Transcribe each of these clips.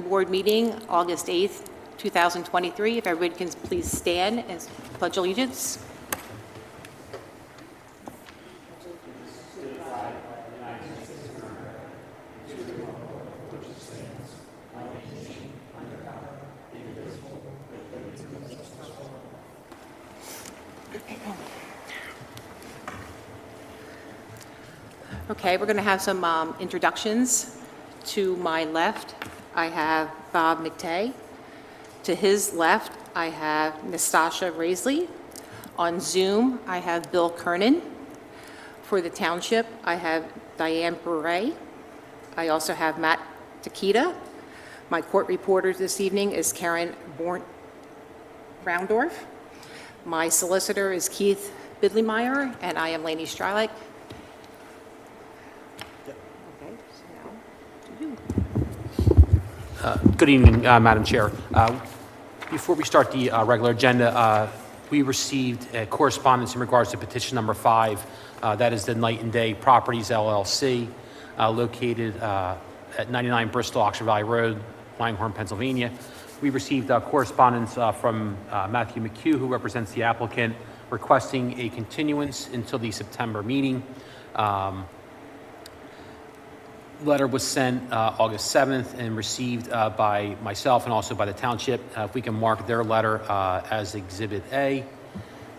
Board meeting, August 8th, 2023. If everybody can please stand and pledge allegiance. Okay, we're going to have some introductions. To my left, I have Bob McTay. To his left, I have Nastasha Raisley. On Zoom, I have Bill Kernan. For the Township, I have Diane Bure. I also have Matt Takita. My court reporter this evening is Karen Browndorf. My solicitor is Keith Bidleymeyer, and I am Lainey Strylik. Good evening, Madam Chair. Before we start the regular agenda, we received correspondence in regards to petition number 5. That is the Night and Day Properties LLC, located at 99 Bristol Valarie Road, Langhorne, Pennsylvania. We received correspondence from Matthew McHugh, who represents the applicant, requesting a continuance until the September meeting. Letter was sent August 7th and received by myself and also by the Township. If we can mark their letter as Exhibit A,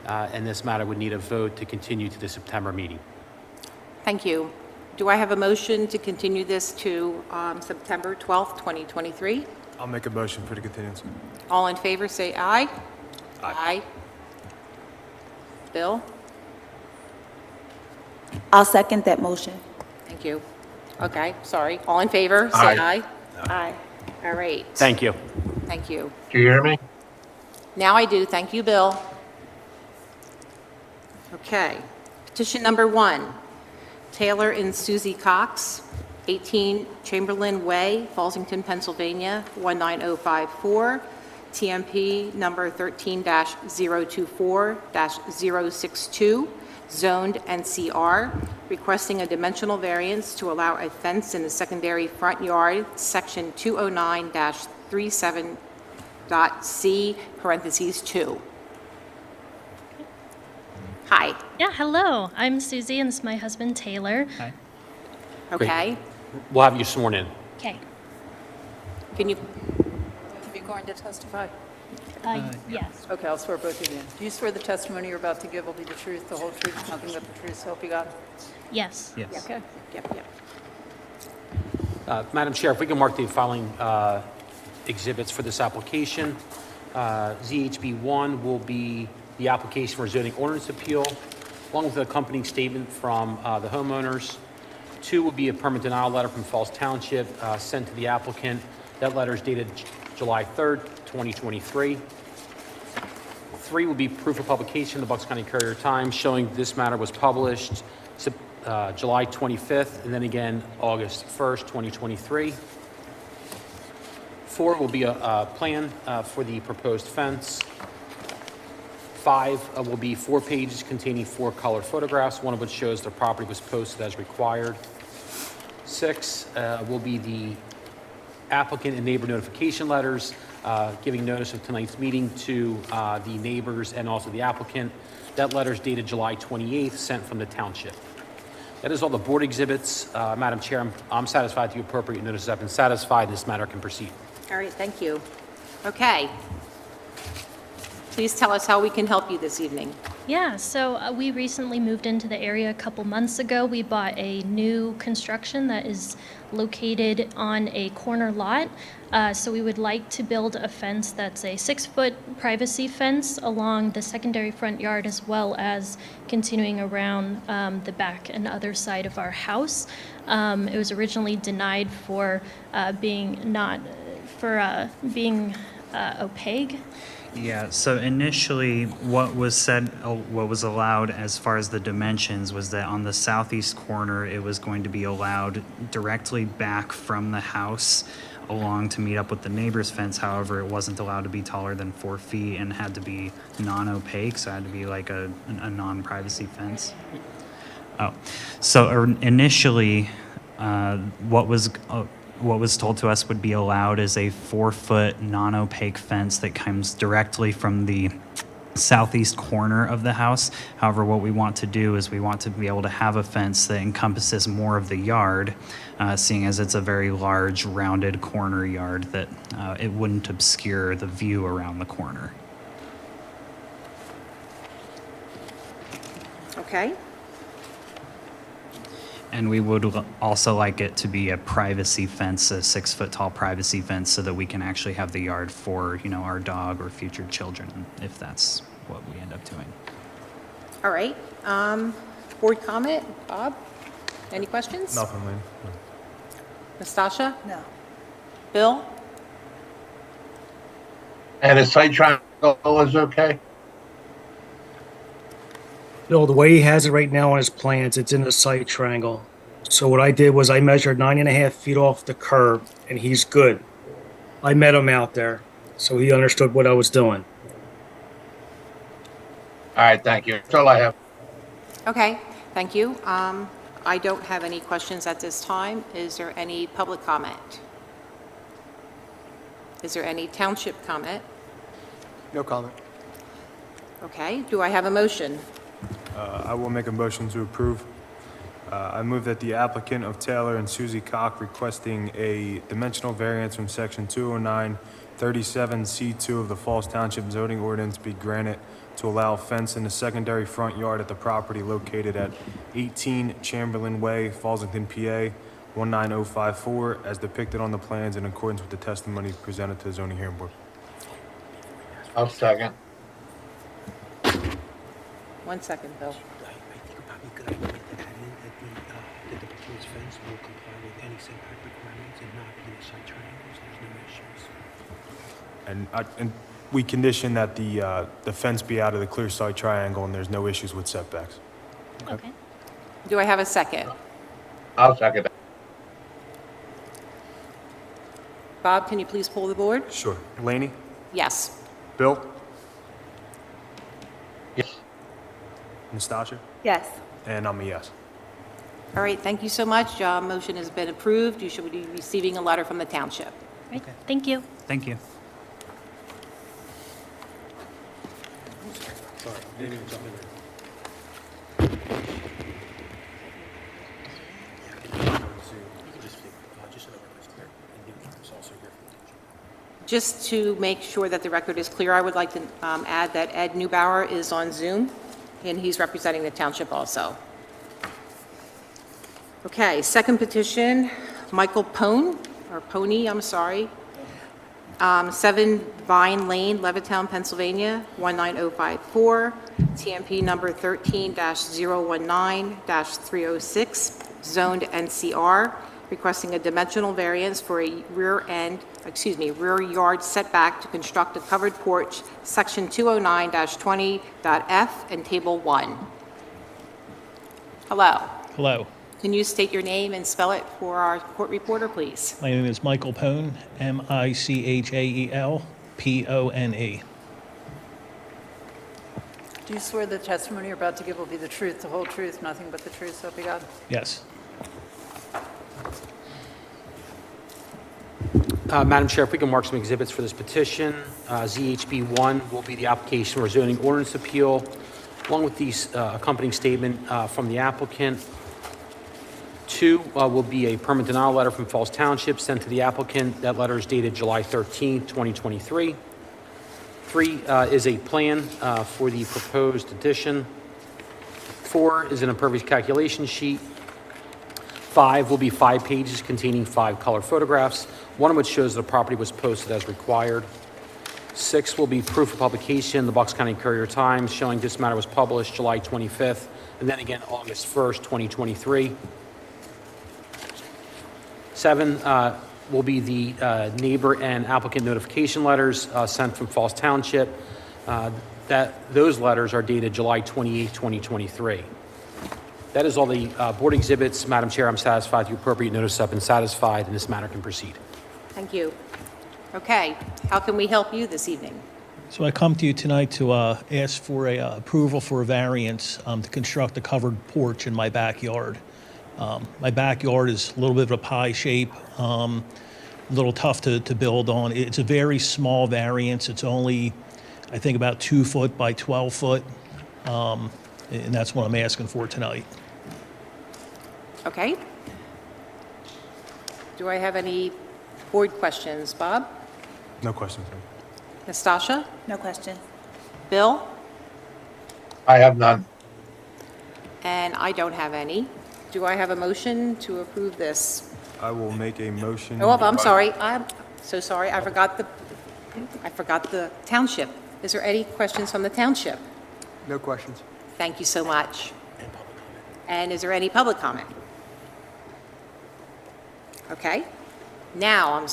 and this matter would need a vote to continue to the September meeting. Thank you. Do I have a motion to continue this to September 12th, 2023? I'll make a motion for the continuance. All in favor, say aye. Aye. Bill? I'll second that motion. Thank you. Okay, sorry. All in favor, say aye. Aye. All right. Thank you. Thank you. Do you hear me? Now I do. Thank you, Bill. Okay. Petition number 1, Taylor and Suzy Cox, 18 Chamberlain Way, Fallsington, Pennsylvania, 19054, TMP number 13-024-062, zoned NCR, requesting a dimensional variance to allow a fence in the secondary front yard, section 209-37.c, parentheses 2. Hi. Yeah, hello. I'm Suzy, and this is my husband, Taylor. Hi. Okay. We'll have you sworn in. Okay. Can you, If you're going to testify? Yes. Okay, I'll swear both of you in. Do you swear the testimony you're about to give will be the truth, the whole truth, nothing but the truth, so help you God? Yes. Yes. Okay. yep. Madam Chair, if we can mark the following exhibits for this application. ZHB1 will be the application for zoning ordinance appeal, along with an accompanying statement from the homeowners. 2 will be a permit denial letter from Falls Township sent to the applicant. That letter is dated July 3rd, 2023. 3 will be proof of publication in the Bucks County Courier Times showing this matter was published July 25th and then again August 1st, 2023. 4 will be a plan for the proposed fence. 5 will be 4 pages containing 4 color photographs, one of which shows the property was posted as required. 6 will be the applicant and neighbor notification letters, giving notice of tonight's meeting to the neighbors and also the applicant. That letter is dated July 28th, sent from the Township. That is all the board exhibits. Madam Chair, I'm satisfied the appropriate notices have been satisfied. This matter can proceed. All right, thank you. Okay. Please tell us how we can help you this evening. Yeah, so we recently moved into the area a couple months ago. We bought a new construction that is located on a corner lot. So we would like to build a fence that's a 6-foot privacy fence along the secondary front yard, as well as continuing around the back and other side of our house. It was originally denied for being opaque. Yeah, so initially what was allowed as far as the dimensions was that on the southeast corner, it was going to be allowed directly back from the house along to meet up with the neighbor's fence. However, it wasn't allowed to be taller than 4 feet and had to be non-opaque, so it had to be like a non-privacy fence. Oh, so initially, what was what was told to us would be allowed is a 4-foot non-opaque fence that comes directly from the southeast corner of the house. However, what we want to do is we want to be able to have a fence that encompasses more of the yard, seeing as it's a very large rounded corner yard, that it wouldn't obscure the view around the corner. Okay, And we would also like it to be a privacy fence, a 6-foot tall privacy fence, so that we can actually have the yard for, our dog or future children, if that's what we end up doing. all right. Board comment, Bob? Any questions? Nothing, Lane. Nastasha? No. Bill? And a side triangle is okay? Bill, the way he has it right now on his plans, it's in a site triangle. So what I did was I measured 9.5 feet off the curb, and he's good. I met him out there, so he understood what I was doing. All right, thank you. That's all I have. Okay, thank you. I don't have any questions at this time. Is there any public comment? Is there any township comment? No comment. Okay, do I have a motion? I will make a motion to approve. I move that the applicant of Taylor and Suzy Cox requesting a dimensional variance from section 209-37C2 of the Falls Township zoning ordinance be granted to allow a fence in the secondary front yard at the property located at 18 Chamberlain Way, Fallsington, PA, 19054, as depicted on the plans in accordance with the testimony presented to the zoning hearing board. I'll second. 1 second, Bill. I think it probably a good idea to add in that the proposed fence will comply with any setback requirements and not be in side triangles. There's no issues. And we condition that the fence be out of the clear side triangle and there's no issues with setbacks. Okay. Do I have a second? I'll second that. Bob, can you please pull the board? Sure. Laney? Yes. Bill? Yes. Nastasha? Yes. And I'm a yes. All right, thank you so much. Motion has been approved. You should be receiving a letter from the township. Right. Thank you. Thank you. Just to make sure that the record is clear, I would like to add that Ed Neubauer is on Zoom, and he's representing the township also. Okay, second petition, Michael Pone, or Pony, I'm sorry, 7 Vine Lane, Levittown, Pennsylvania, 19054, TMP number 13-019-306, zoned NCR, requesting a dimensional variance for a rear yard setback to construct a covered porch, section 209-20.f and table 1. Hello. Hello, Can you state your name and spell it for our court reporter, please? my name is Michael Pone, Michaelpone. Do you swear the testimony you're about to give will be the truth, the whole truth, nothing but the truth, so help you God? Yes. Madam Chair, if we can mark some exhibits for this petition. ZHB 1 will be the application for zoning ordinance appeal, along with the accompanying statement from the applicant. 2 will be a permit denial letter from Falls Township sent to the applicant. That letter is dated July 13, 2023. 3 is a plan for the proposed addition. 4 is an impervious calculation sheet. 5 will be 5 pages containing 5 color photographs, one of which shows the property was posted as required. 6 will be proof of publication, the Bucks County Courier-Times, showing this matter was published July 25th, and then again August 1st, 2023. 7 will be the neighbor and applicant notification letters sent from Falls Township. Those letters are dated July 28, 2023. That is all the board exhibits. Madam Chair, I'm satisfied the appropriate notice has been satisfied, and this matter can proceed. Thank you. Okay, how can we help you this evening? So I come to you tonight to ask for a approval for a variance to construct a covered porch in my backyard. My backyard is a little bit of a pie shape, a little tough to build on. It's a very small variance. It's only, I think, about 2 foot by 12 foot, and that's what I'm asking for tonight. Okay. Do I have any board questions? Bob? No questions. ma'am. Nastasha? No question. Bill? I have none. And I don't have any. Do I have a motion to approve this? I will make a motion. Oh, I'm sorry. I'm so sorry. I forgot the township. Is there any questions from the township? No questions. Thank you so much. And is there any public comment? Okay. Now,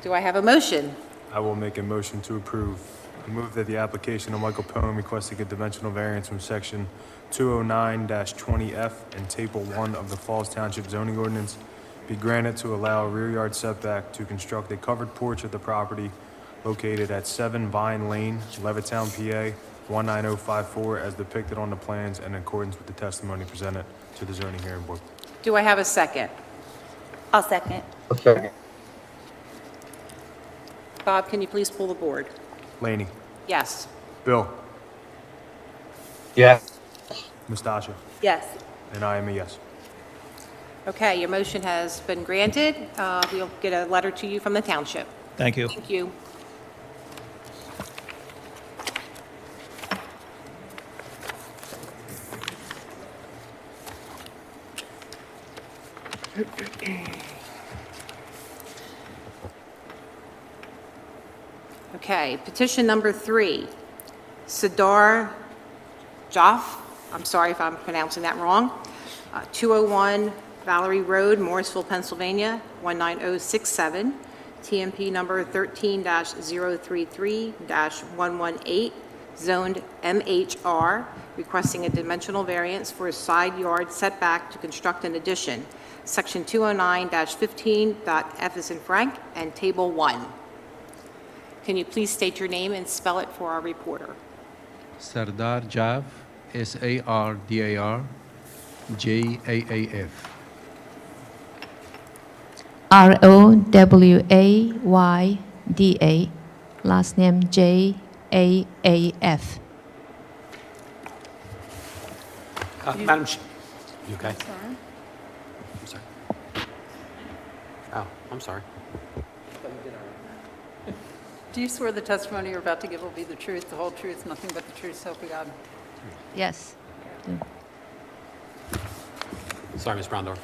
do I have a motion? I will make a motion to approve. I move that the application of Michael Pone requesting a dimensional variance from section 209-20F and table 1 of the Falls Township zoning ordinance be granted to allow a rear yard setback to construct a covered porch at the property located at 7 Vine Lane, Levittown, PA 19054 as depicted on the plans and in accordance with the testimony presented to the zoning hearing board. Do I have a second? I'll second. A second. Bob, can you please pull the board? Laney. Yes. Bill. Yes. Nastasha. Yes. And I am a yes. Okay, your motion has been granted. We'll get a letter to you from the township. Thank you. Thank you. Okay, petition number 3, Sardar Jaaf, I'm sorry if I'm pronouncing that wrong, 201 Valarie Road, Morrisville, Pennsylvania, 19067, TMP number 13-033-118, zoned MHR, requesting a dimensional variance for a side yard setback to construct an addition, section 209-15.F as in Frank, and table 1. Can you please state your name and spell it for our reporter? Sardar Jaaf, Sardar Jaaf. Rowayda, last name Jaaf. Madam Chair, you okay? I'm sorry. Oh, I'm sorry. Do you swear the testimony you're about to give will be the truth, the whole truth, nothing but the truth, so help you God? Yes. Sorry, Ms. Browndorf.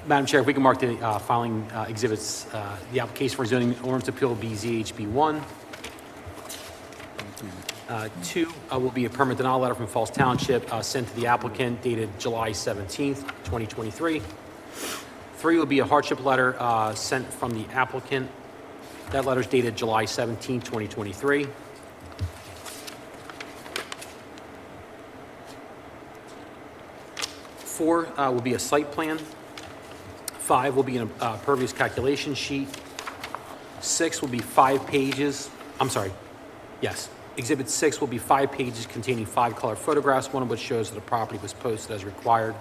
Madam Chair, if we can mark the filing exhibits, the application for zoning ordinance appeal BZHB 1. 2 will be a permit denial letter from Falls Township sent to the applicant dated July 17th, 2023. 3 will be a hardship letter sent from the applicant. That letter is dated July 17th, 2023. 4 will be a site plan. 5 will be a pervious calculation sheet. 6 will be 5 pages. I'm sorry. Yes. Exhibit 6 will be 5 pages containing 5 color photographs, one of which shows that the property was posted as required.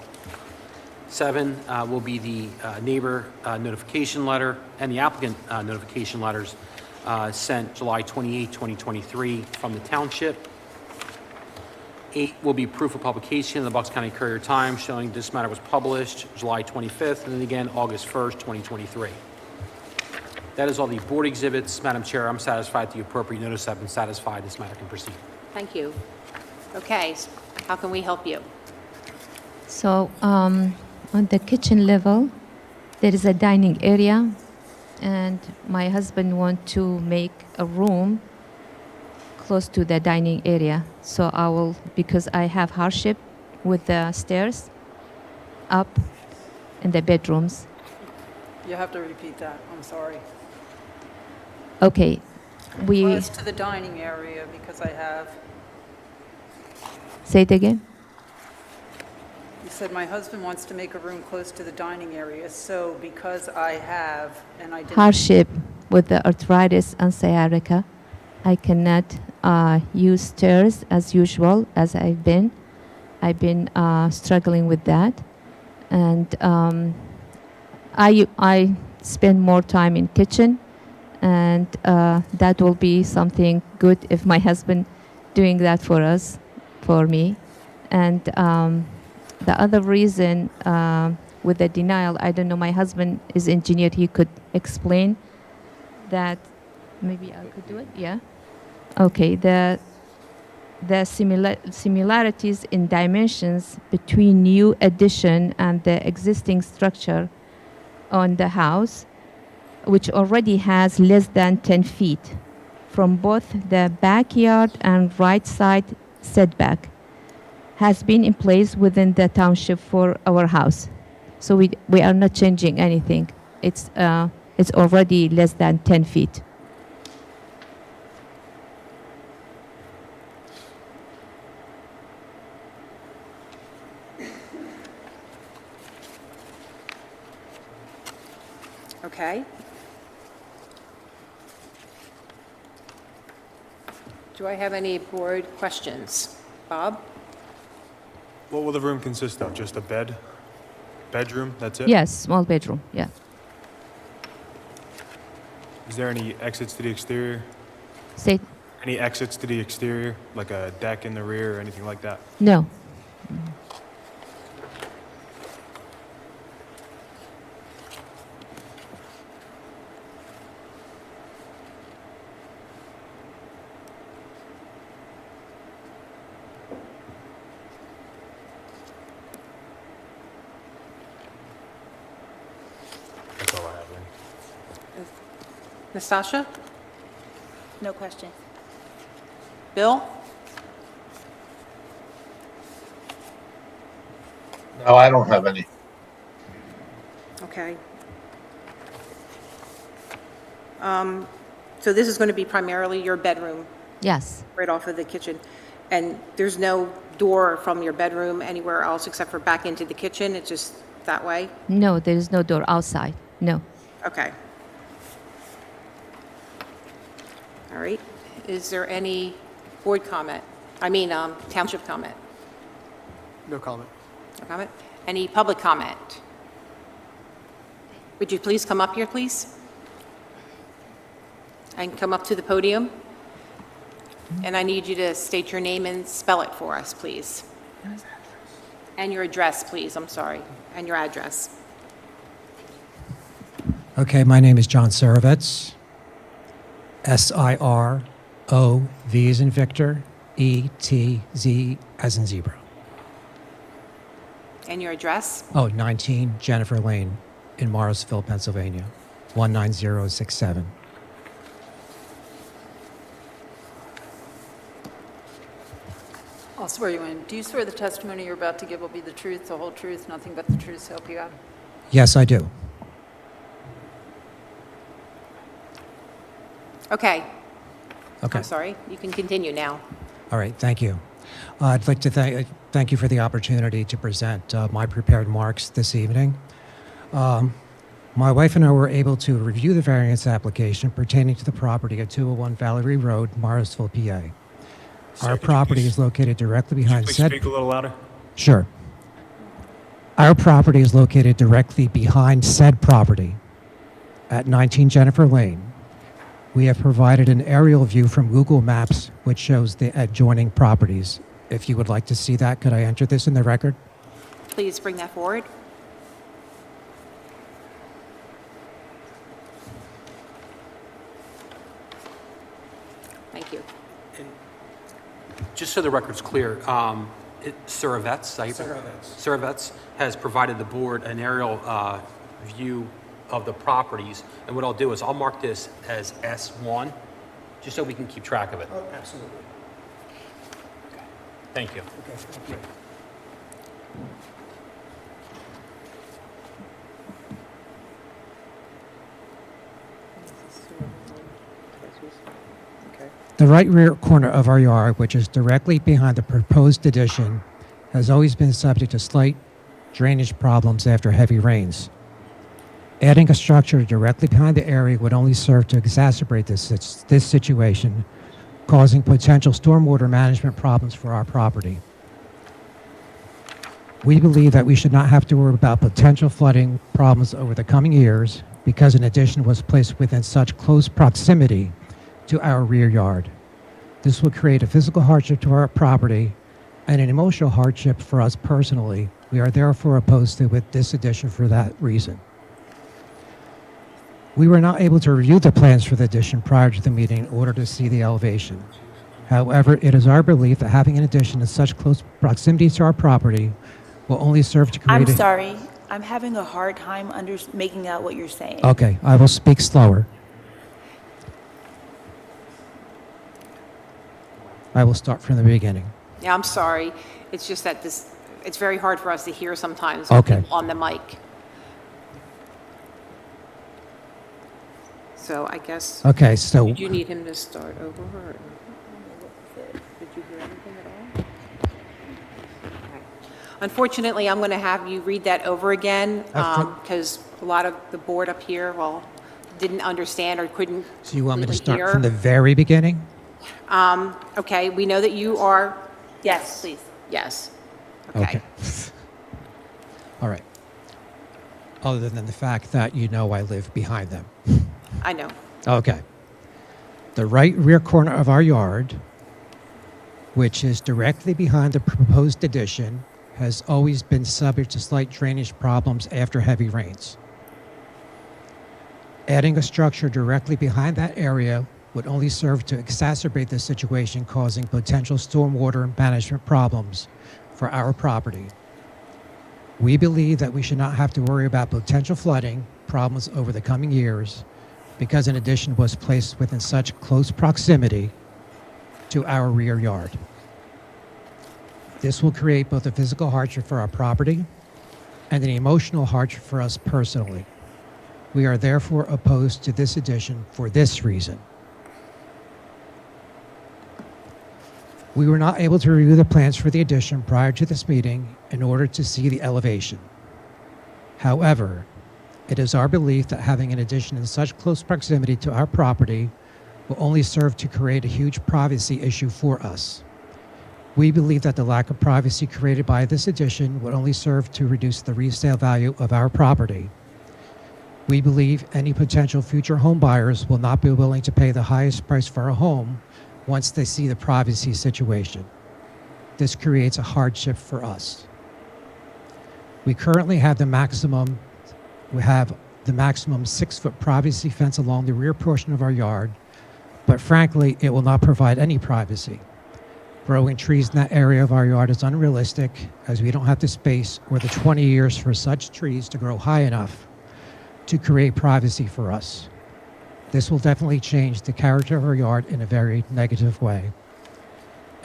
7 will be the neighbor notification letter and the applicant notification letters sent July 28, 2023 from the township. 8 will be proof of publication in the Bucks County Courier Times showing this matter was published July 25th and then again August 1st, 2023. That is all the board exhibits. Madam Chair, I'm satisfied the appropriate notice have been satisfied. This matter can proceed. Thank you. Okay, how can we help you? So on the kitchen level, there is a dining area, and my husband wants to make a room close to the dining area. So I will, because I have hardship with the stairs up in the bedrooms. You have to repeat that, I'm sorry. Okay, Close to the dining area, because I have, say it again. you said my husband wants to make a room close to the dining area, so because I have, and I didn't. Hardship with the arthritis and sciatica, I cannot use stairs as usual as I've been struggling with that. And I spend more time in kitchen, and that will be something good if my husband doing that for us, for me. And the other reason with the denial, I don't know, my husband is engineer, he could explain that. Maybe I could do it, yeah? Okay, the similarities in dimensions between new addition and the existing structure on the house, which already has less than 10 feet from both the backyard and right side setback, has been in place within the township for our house. So we are not changing anything. It's already less than 10 feet. Okay. Do I have any board questions? Bob? What will the room consist of? Just a bed? Bedroom? That's it? Yes, small bedroom, yeah. Is there any exits to the exterior? Say, Any exits to the exterior, like a deck in the rear or anything like that? no. That's all I have then. Nastasha? No question. Bill? No, I don't have any. Okay. So this is going to be primarily your bedroom, Yes, right off of the kitchen. And there's no door from your bedroom anywhere else except for back into the kitchen? It's just that way? no, there is no door outside, no. Okay. All right. Is there any board comment? Township comment? No comment. No comment? Any public comment? Would you please come up here, please? And come up to the podium. And I need you to state your name and spell it for us, please. And your address, please, I'm sorry, and your address. Okay, my name is John Sarovitz. S-I-R-O-V as in Victor, E-T-Z as in zebra. And your address? 19 Jennifer Lane in Morrisville, Pennsylvania, 19067. I'll swear you in. Do you swear the testimony you're about to give will be the truth, the whole truth, nothing but the truth, so help you God? Yes, I do. Okay. Okay. I'm sorry, you can continue now. All right, thank you. I'd like to thank you for the opportunity to present my prepared remarks this evening. My wife and I were able to review the variance application pertaining to the property at 201 Valarie Road, Morrisville, PA. Our property is located directly behind Please said... speak a little louder. Sure. Our property is located directly behind said property at 19 Jennifer Lane. We have provided an aerial view from Google Maps which shows the adjoining properties. If you would like to see that, could I enter this in the record? Please bring that forward. Thank you. Just so the record's clear, Sarovitz has provided the board an aerial view of the properties, and what I'll do is I'll mark this as S1, just so we can keep track of it. Oh, absolutely. Okay. Thank you. Okay, thank you. The right rear corner of our yard, which is directly behind the proposed addition, has always been subject to slight drainage problems after heavy rains. Adding a structure directly behind the area would only serve to exacerbate this situation, causing potential stormwater management problems for our property. We believe that we should not have to worry about potential flooding problems over the coming years because an addition was placed within such close proximity to our rear yard. This will create a physical hardship to our property and an emotional hardship for us personally. We are therefore opposed to with this addition for that reason. We were not able to review the plans for the addition prior to the meeting in order to see the elevation. However, it is our belief that having an addition in such close proximity to our property will only serve to create I'm sorry. I'm having a hard time making out what you're saying. Okay, I will speak slower. I will start from the beginning. Yeah, I'm sorry. It's just that it's very hard for us to hear sometimes Okay. on the mic. So I guess, Okay, so did you need him to start over? Or? Did you hear anything at all? Okay. Unfortunately, I'm going to have you read that over again because a lot of the board up here, didn't understand or couldn't so you want me to completely start from the hear. very beginning? Okay, we know that you are, Yes, please. yes. Okay. All right. Other than the fact that you know I live behind them. I know. Okay. The right rear corner of our yard, which is directly behind the proposed addition, has always been subject to slight drainage problems after heavy rains. Adding a structure directly behind that area would only serve to exacerbate the situation, causing potential stormwater management problems for our property. We believe that we should not have to worry about potential flooding problems over the coming years because an addition was placed within such close proximity to our rear yard. This will create both a physical hardship for our property and an emotional hardship for us personally. We are therefore opposed to this addition for this reason. We were not able to review the plans for the addition prior to this meeting in order to see the elevation. However, it is our belief that having an addition in such close proximity to our property will only serve to create a huge privacy issue for us. We believe that the lack of privacy created by this addition would only serve to reduce the resale value of our property. We believe any potential future home buyers will not be willing to pay the highest price for a home once they see the privacy situation. This creates a hardship for us. We currently have the maximum 6-foot privacy fence along the rear portion of our yard, but frankly, it will not provide any privacy. Growing trees in that area of our yard is unrealistic as we don't have the space or the 20 years for such trees to grow high enough to create privacy for us. This will definitely change the character of our yard in a very negative way.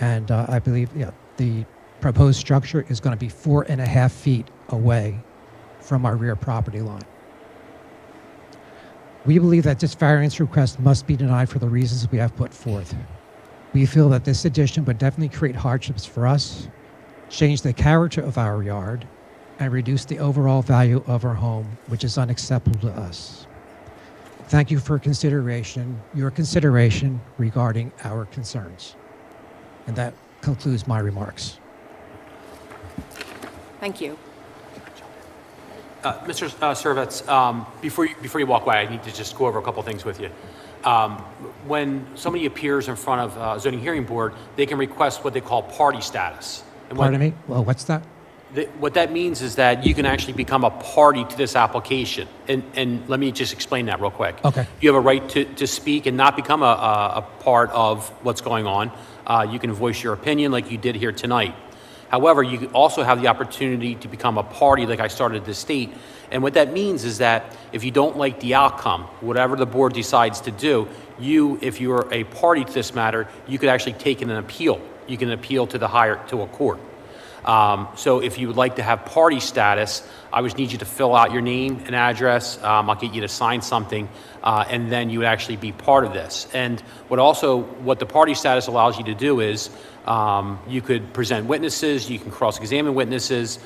And I believe the proposed structure is going to be 4.5 feet away from our rear property line. We believe that this variance request must be denied for the reasons we have put forth. We feel that this addition would definitely create hardships for us, change the character of our yard, and reduce the overall value of our home, which is unacceptable to us. Thank you for your consideration regarding our concerns. And that concludes my remarks. Thank you. Mr. Servetz, before you walk away, I need to just go over a couple things with you. When somebody appears in front of a zoning hearing board, they can request what they call party status. And Pardon me? Well, what's that? What that means is that you can actually become a party to this application. And let me just explain that real quick. Okay. You have a right to speak and not become a part of what's going on. You can voice your opinion like you did here tonight. However, you also have the opportunity to become a party like I started to state. And what that means is that if you don't like the outcome, whatever the board decides to do, if you're a party to this matter, you could actually take an appeal. You can appeal to a court. So if you would like to have party status, I would need you to fill out your name and address. I'll get you to sign something, and then you would actually be part of this. And what the party status allows you to do is you could present witnesses, you can cross-examine witnesses,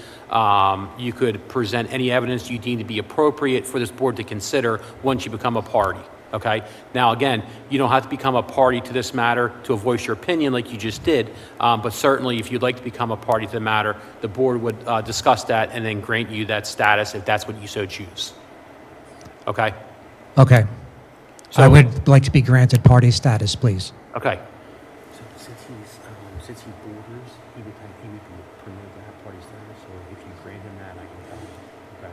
you could present any evidence you deem to be appropriate for this board to consider once you become a party. Okay? Now, again, you don't have to become a party to this matter to voice your opinion like you just did, but certainly if you'd like to become a party to the matter, the board would discuss that and then grant you that status if that's what you so choose. Okay? Okay. So- I would like to be granted party status, please. Okay. So since he borders, he would be permitted to have party status, so if you grant him that, I can tell him. Okay.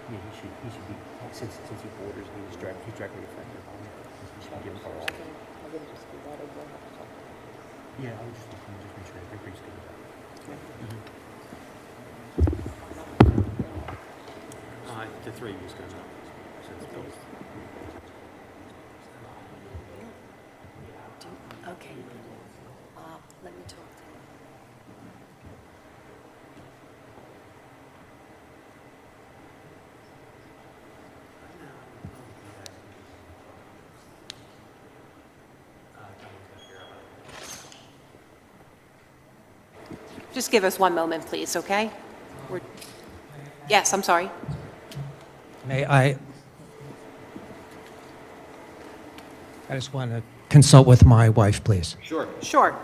Yeah, he should be, since he borders, he's directly affected by it. He should be given party status. Yeah, I would just make sure everybody's good with that. The three of you is good enough. Since Bill's- Okay. Let me talk to him. Just give us one moment, please, okay? Yes, I'm sorry. May I just want to consult with my wife, please. Sure. Sure.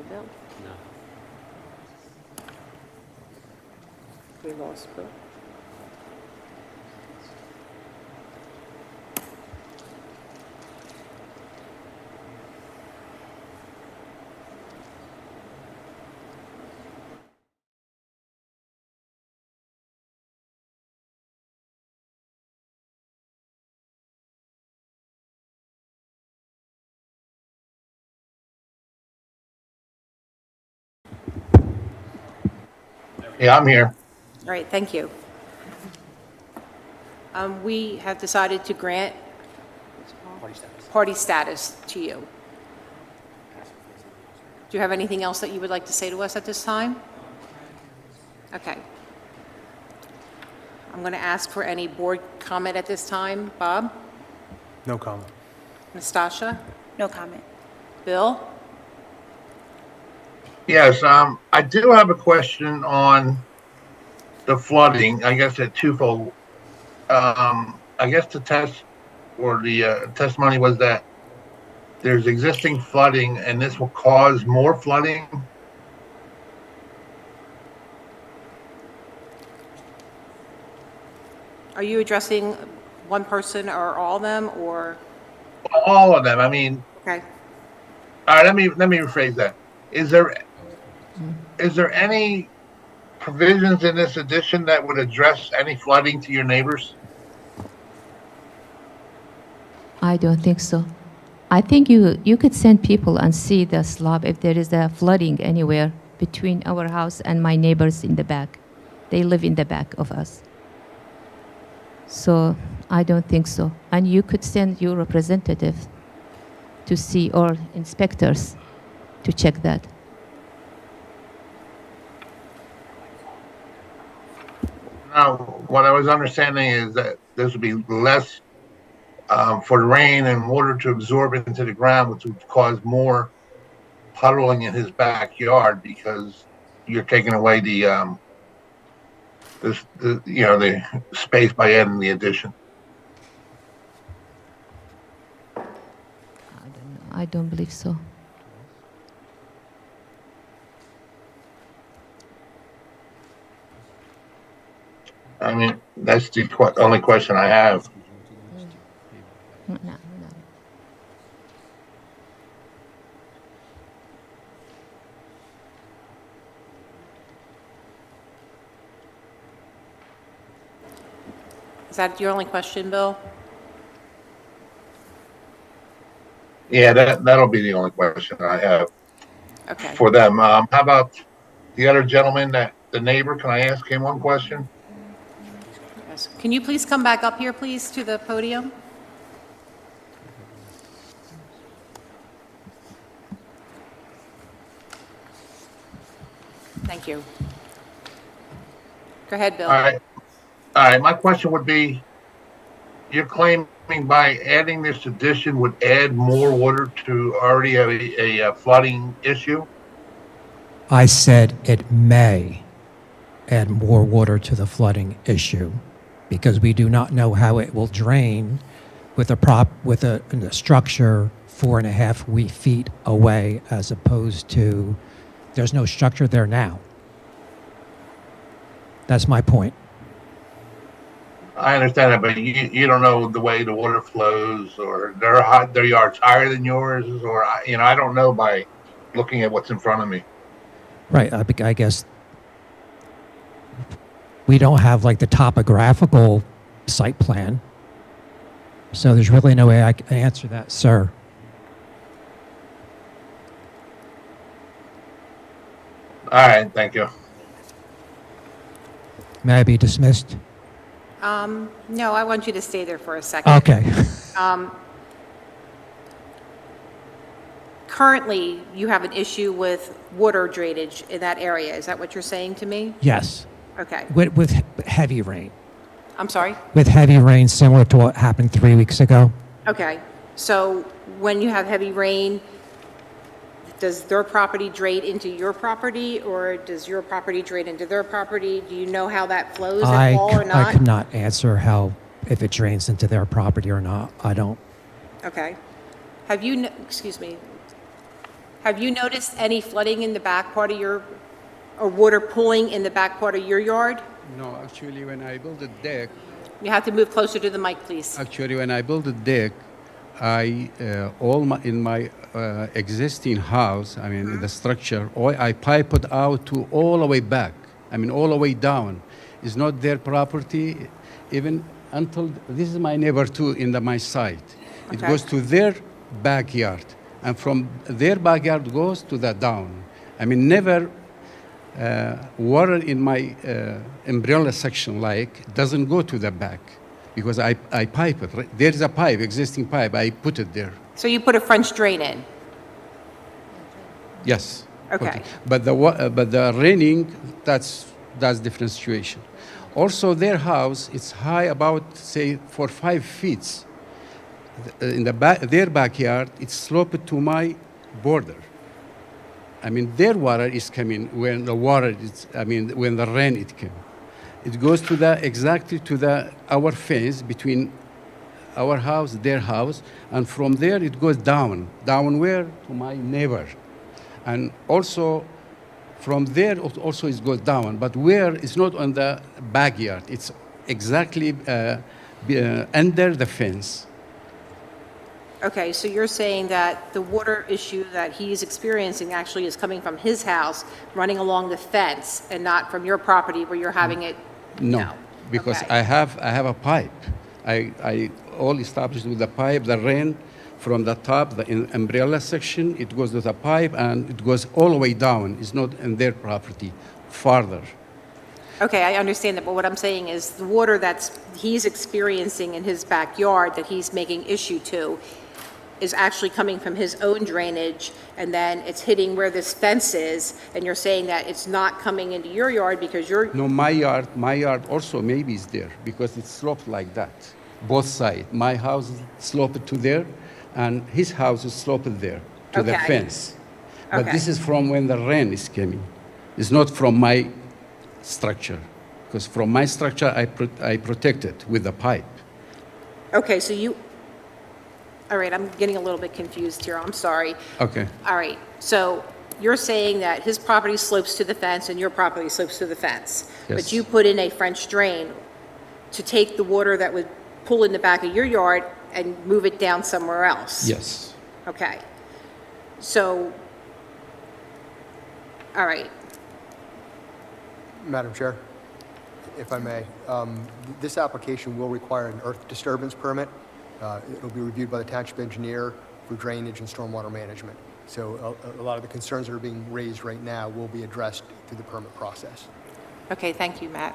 Bill? No. We lost Bill. Yeah, I'm here. All right, thank you. We have decided to grant party status to you. Do you have anything else that you would like to say to us at this time? Okay. I'm going to ask for any board comment at this time. Bob? No comment. Nastasha? No comment. Bill? Yes, I do have a question on the flooding. I guess at twofold. I guess the test or the testimony was that there's existing flooding and this will cause more flooding. Are you addressing one person or all of them, or? All of them. I mean, Okay. all right, let me rephrase that. Is there any provisions in this addition that would address any flooding to your neighbors? I don't think so. I think you could send people and see the slab if there is a flooding anywhere between our house and my neighbors in the back. They live in the back of us. So I don't think so. And you could send your representative to see, or inspectors to check that. Now, what I was understanding is that this would be less for the rain and water to absorb into the ground, which would cause more puddling in his backyard because you're taking away the space by adding the addition. I don't know. I don't believe so. I mean, that's the only question I have. No. Is that your only question, Bill? Yeah, that'll be the only question I have Okay. for them. How about the other gentleman, the neighbor? Can I ask him one question? Yes. Can you please come back up here, please, to the podium? Thank you. Go ahead, Bill. All right. My question would be, you're claiming by adding this addition would add more water to already have a flooding issue? I said it may add more water to the flooding issue because we do not know how it will drain with a structure 4.5 feet away, as opposed to there's no structure there now. That's my point. I understand that, but you don't know the way the water flows, or their yard's higher than yours, or I don't know by looking at what's in front of me. Right. I guess we don't have like the topographical site plan. So there's really no way I can answer that, sir. All right, thank you. May I be dismissed? No, I want you to stay there for a second. Okay. Currently, you have an issue with water drainage in that area. Is that what you're saying to me? Yes. Okay. With heavy rain. I'm sorry? With heavy rain, similar to what happened 3 weeks ago. Okay. So when you have heavy rain, does their property drain into your property, or does your property drain into their property? Do you know how that flows at all or I not? could not answer if it drains into their property or not. I don't. Okay. Have Have you noticed any flooding in the back part of your, or water pooling in the back part of your yard? No, actually, when I built the deck, You have to move closer to the mic, please. actually, when I built the deck, in my existing house, I mean, the structure, I pipe it out to all the way back. I mean, all the way down. It's not their property, even until, this is my neighbor too, my side. It Okay. goes to their backyard. And from their backyard goes to the down. I mean, never water in my umbrella section doesn't go to the back because I pipe it. Right? There's a pipe, existing pipe, I put it there. So you put a French drain in? Yes. Okay. But the raining, that's different situation. Also, their house, it's high about, say, 4 or 5 feet. In their backyard, it's sloped to my border. I mean, their water is coming when the water is, when the rain it comes. It goes to exactly to our fence between our house, their house, and from there it goes down. Down where? To my neighbor. And also, from there also it goes down, but where it's not on the backyard. It's exactly under the fence. Okay, so you're saying that the water issue that he's experiencing actually is coming from his house, running along the fence, and not from your property where you're having it? No, because Okay. I have a pipe. I all established with the pipe, the rain from the top, the umbrella section, it goes to the pipe and it goes all the way down. It's not in their property, farther. Okay, I understand that, but what I'm saying is the water he's experiencing in his backyard that he's making issue to is actually coming from his own drainage, and then it's hitting where this fence is, and you're saying that it's not coming into your yard because you're... No, my yard also maybe is there because it's sloped like that, both sides. My house is sloped to there, and his house is sloped there to the Okay. fence. But Okay. this is from when the rain is coming. It's not from my structure, because from my structure I protect it with the pipe. Okay, so you... All right, I'm getting a little bit confused here, I'm sorry. Okay. All right, so you're saying that his property slopes to the fence and your property slopes to the fence. But Yes. you put in a French drain to take the water that would pull in the back of your yard and move it down somewhere else? Yes. Okay. So, all right. Madam Chair, if I may, this application will require an earth disturbance permit. It'll be reviewed by the township engineer for drainage and stormwater management. So a lot of the concerns that are being raised right now will be addressed through the permit process. Okay, thank you, Matt.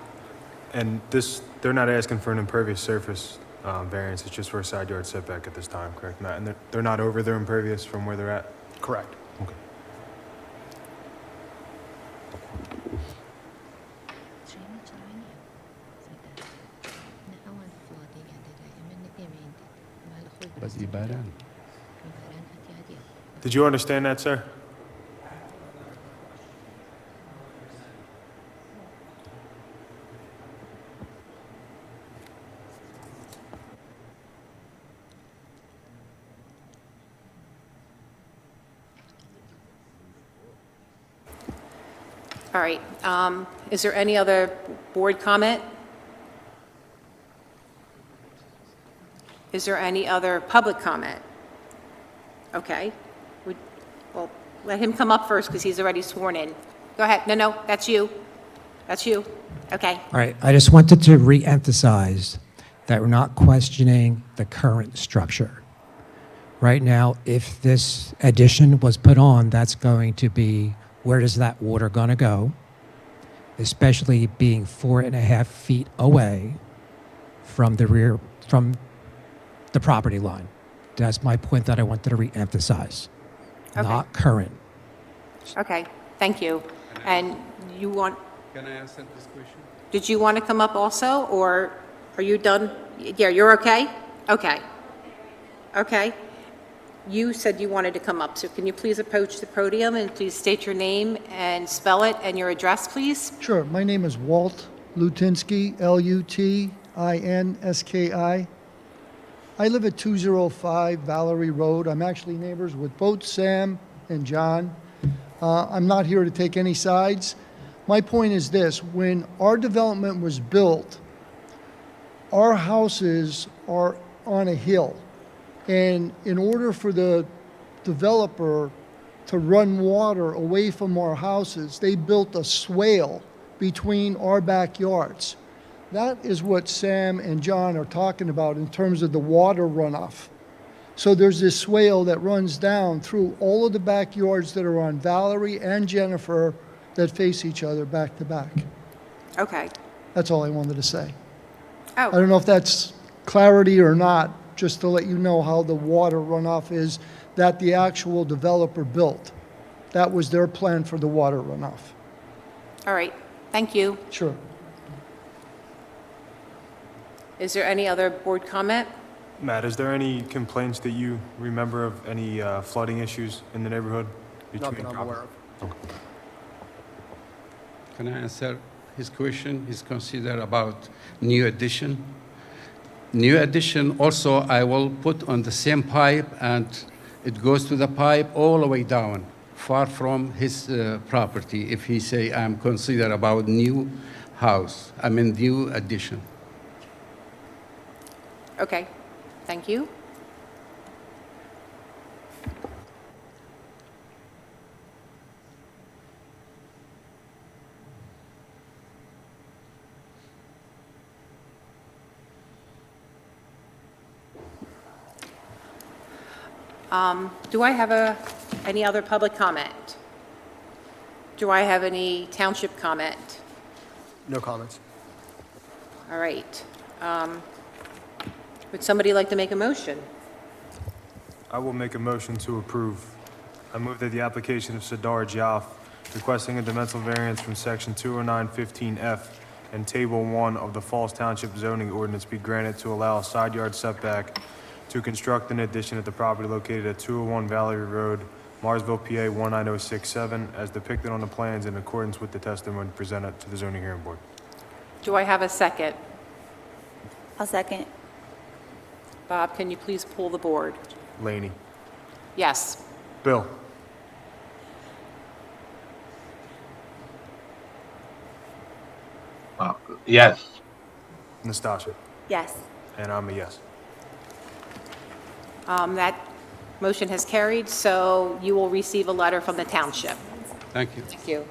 And they're not asking for an impervious surface variance, it's just for a side yard setback at this time, correct, Matt? And they're not over their impervious from where they're at? Correct. Okay. Did you understand that, sir? All right, is there any other board comment? Is there any other public comment? Okay, well, let him come up first because he's already sworn in. Go ahead, no, that's you. That's you, okay. All right, I just wanted to re-emphasize that we're not questioning the current structure. Right now, if this addition was put on, that's going to be, where is that water going to go? Especially being 4.5 feet away from the property line. That's my point that I wanted to re-emphasize. Okay. Not current. Okay, thank you. And you want, Can I answer this question? did you want to come up also, or are you done? Yeah, you're okay? Okay. Okay. You said you wanted to come up, so can you please approach the podium and please state your name and spell it and your address, please? Sure. My name is Walt Lutinsky, L-U-T-I-N-S-K-I. I live at 205 Valarie Road. I'm actually neighbors with both Sam and John. I'm not here to take any sides. My point is this: when our development was built, our houses are on a hill. And in order for the developer to run water away from our houses, they built a swale between our backyards. That is what Sam and John are talking about in terms of the water runoff. So there's this swale that runs down through all of the backyards that are on Valarie and Jennifer that face each other back to back. Okay. That's all I wanted to say. Oh. I don't know if that's clarity or not, just to let you know how the water runoff is that the actual developer built. That was their plan for the water runoff. All right. Thank you. Sure. Is there any other board comment? Matt, is there any complaints that you remember of any flooding issues in the neighborhood? Not that I'm aware of. Can I answer his question? He's considered about new addition. New addition also I will put on the same pipe, and it goes to the pipe all the way down, far from his property. If he say I'm considered about new house, I mean new addition. Okay. Thank you. Do I have any other public comment? Do I have any township comment? No comments. All right. Would somebody like to make a motion? I will make a motion to approve. I move that the application of Sardar Jaaf requesting a dimensional variance from section 209-15F and table 1 of the Falls Township zoning ordinance be granted to allow a side yard setback to construct an addition at the property located at 201 Valarie Road, Morrisville, PA 19067, as depicted on the plans in accordance with the testimony presented to the zoning hearing board. Do I have a second? I'll second. Bob, can you please pull the board? Laney. Yes. Bill. Yes. Nastasha. Yes. And I'm a yes. That motion has carried, so you will receive a letter from the township. Thank you. Thank you.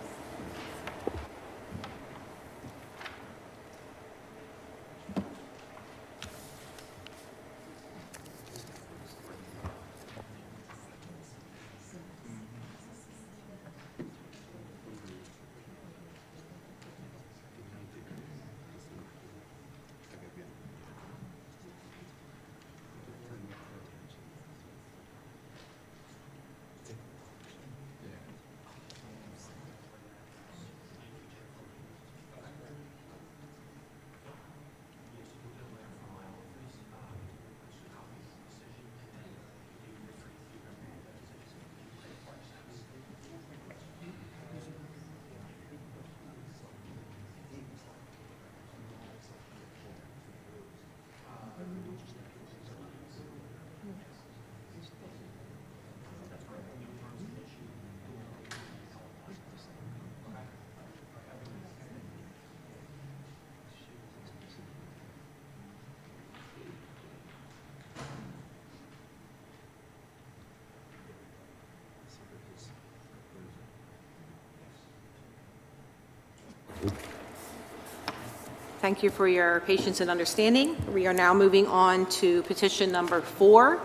Thank you for your patience and understanding. We are now moving on to petition number 4,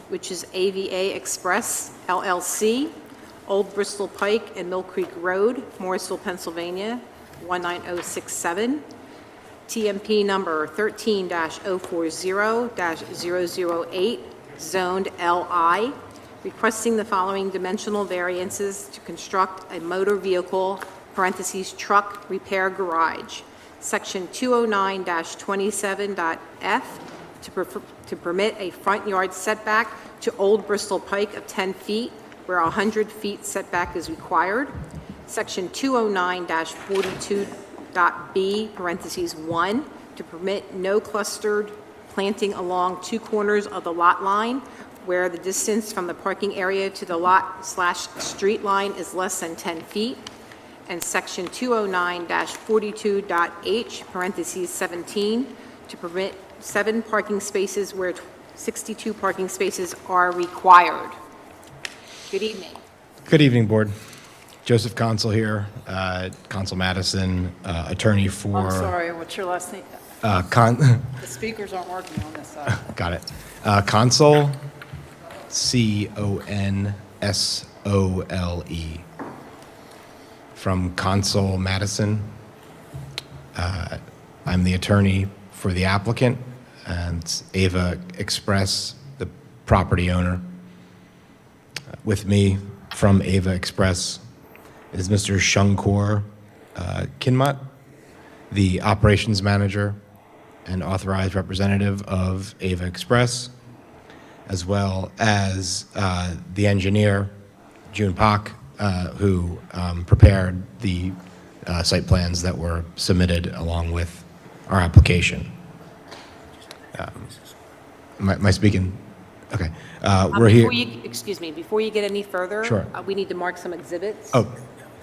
which is AVA Express LLC, Old Bristol Pike and Mill Creek Road, Morrisville, Pennsylvania, 19067. TMP number 13-040-008, zoned LI, requesting the following dimensional variances to construct a motor vehicle, parentheses, truck repair garage. Section 209-27.f to permit a front yard setback to Old Bristol Pike of 10 feet, where 100 feet setback is required. Section 209-42.b, parentheses 1, to permit no clustered planting along 2 corners of the lot line where the distance from the parking area to the lot/street line is less than 10 feet, and section 209-42.h, parentheses 17, to permit 7 parking spaces where 62 parking spaces are required. Good evening. Good evening, Board. Joseph Consul here, Consul Madison, attorney for... I'm sorry, what's your last name? The speakers aren't working on this side. Got it. Consul, C-O-N-S-O-L-E, from Consul Madison. I'm the attorney for the applicant, and AVA Express, the property owner. With me from AVA Express is Mr. Shankar Kinmat, the operations manager and authorized representative of AVA Express, as well as the engineer, June Pak, who prepared the site plans that were submitted along with our application. Am I speaking? Okay. We're here. Excuse me, before you get any further, Sure. We need to mark some exhibits. Oh,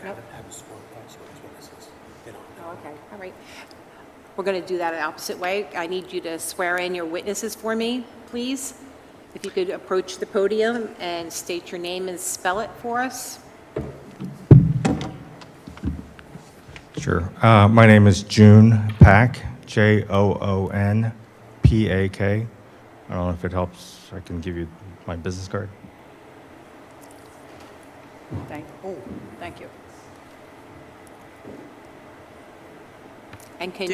Yep. Oh, okay, all right. We're going to do that the opposite way. I need you to swear in your witnesses for me, please. If you could approach the podium and state your name and spell it for us. Sure. My name is June Pak, Joonpak. I don't know if it helps. I can give you my business card. Thank you. And can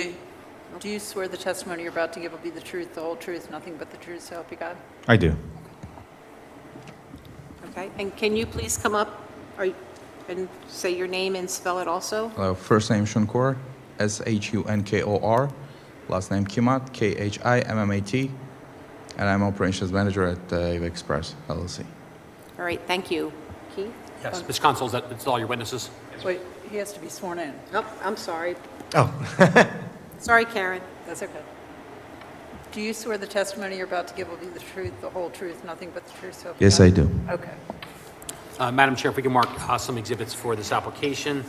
Do you swear the testimony you're about to give will be the truth, the whole truth, nothing but the truth, so help you God? I do. Okay, and can you please come up and say your name and spell it also? First name Shankar, S-H-U-N-K-O-R. Last name Kimmat, K-H-I-M-M-A-T. And I'm operations manager at AVA Express LLC. All right, thank you. Keith? Yes, Mr. Consul, that's all your witnesses? Wait, he has to be sworn in. Oh, I'm sorry. Oh. Sorry, Karen. That's okay. Do you swear the testimony you're about to give will be the truth, the whole truth, nothing but the truth, so help you Yes, God? I do. Okay. Madam Chair, if we can mark some exhibits for this application.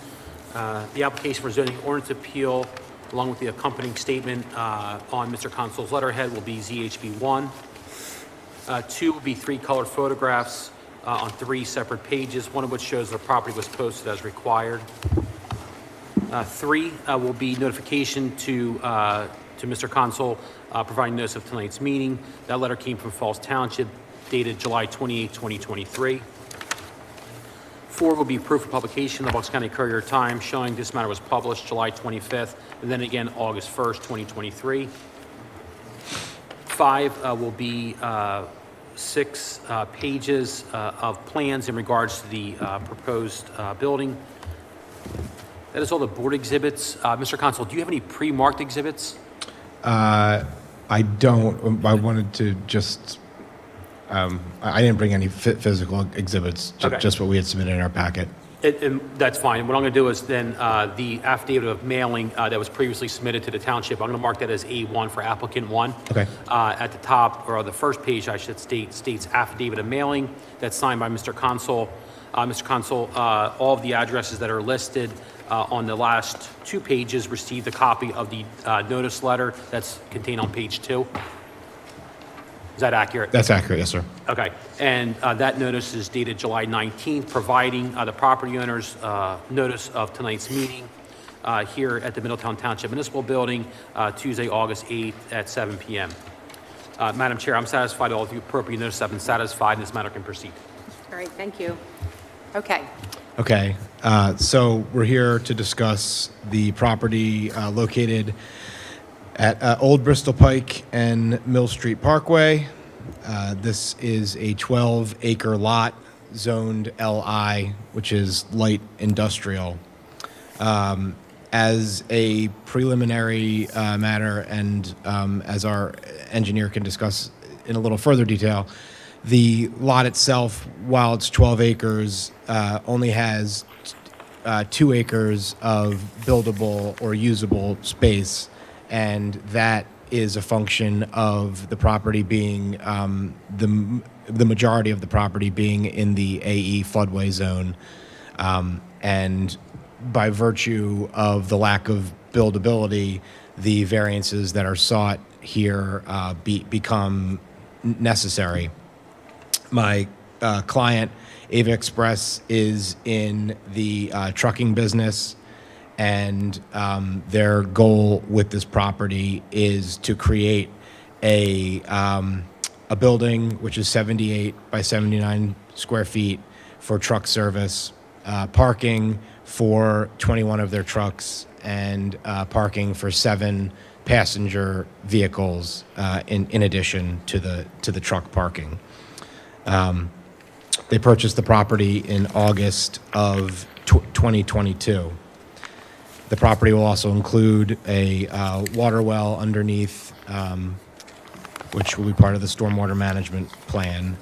The application for zoning ordinance appeal, along with the accompanying statement on Mr. Consul's letterhead, will be ZHB 1. 2 will be 3 color photographs on 3 separate pages, one of which shows the property was posted as required. 3 will be notification to Mr. Consul providing notice of tonight's meeting. That letter came from Falls Township, dated July 28, 2023. 4 will be proof of publication in the Bucks County Courier-Times showing this matter was published July 25th, and then again August 1st, 2023. 5 will be 6 pages of plans in regards to the proposed building. That is all the board exhibits. Mr. Consul, do you have any pre-marked exhibits? I don't. I wanted to just... I didn't bring any physical exhibits, Okay. just what we had submitted in our packet. That's fine. What I'm going to do is then the affidavit of mailing that was previously submitted to the township, I'm going to mark that as A1 for applicant 1. Okay. At the top, or the first page, I should states affidavit of mailing that's signed by Mr. Consul. Mr. Consul, all of the addresses that are listed on the last 2 pages received a copy of the notice letter that's contained on page 2. Is that accurate? That's accurate, yes, sir. Okay, and that notice is dated July 19th, providing the property owners notice of tonight's meeting here at the Middletown Township Municipal Building, Tuesday, August 8th at 7 p.m. Madam Chair, I'm satisfied all of the appropriate notices have been satisfied, and this matter can proceed. All right, thank you. Okay. Okay, so we're here to discuss the property located at Old Bristol Pike and Mill Street Parkway. This is a 12-acre lot zoned LI, which is light industrial. As a preliminary matter, and as our engineer can discuss in a little further detail, the lot itself, while it's 12 acres, only has 2 acres of buildable or usable space, and that is a function of the property being the majority of the property being in the AE floodway zone. And by virtue of the lack of buildability, the variances that are sought here become necessary. My client, AVA Express, is in the trucking business, and their goal with this property is to create a building which is 78 by 79 square feet for truck service, parking for 21 of their trucks, and parking for 7 passenger vehicles in addition to the truck parking. They purchased the property in August of 2022. The property will also include a water well underneath, which will be part of the stormwater management plan.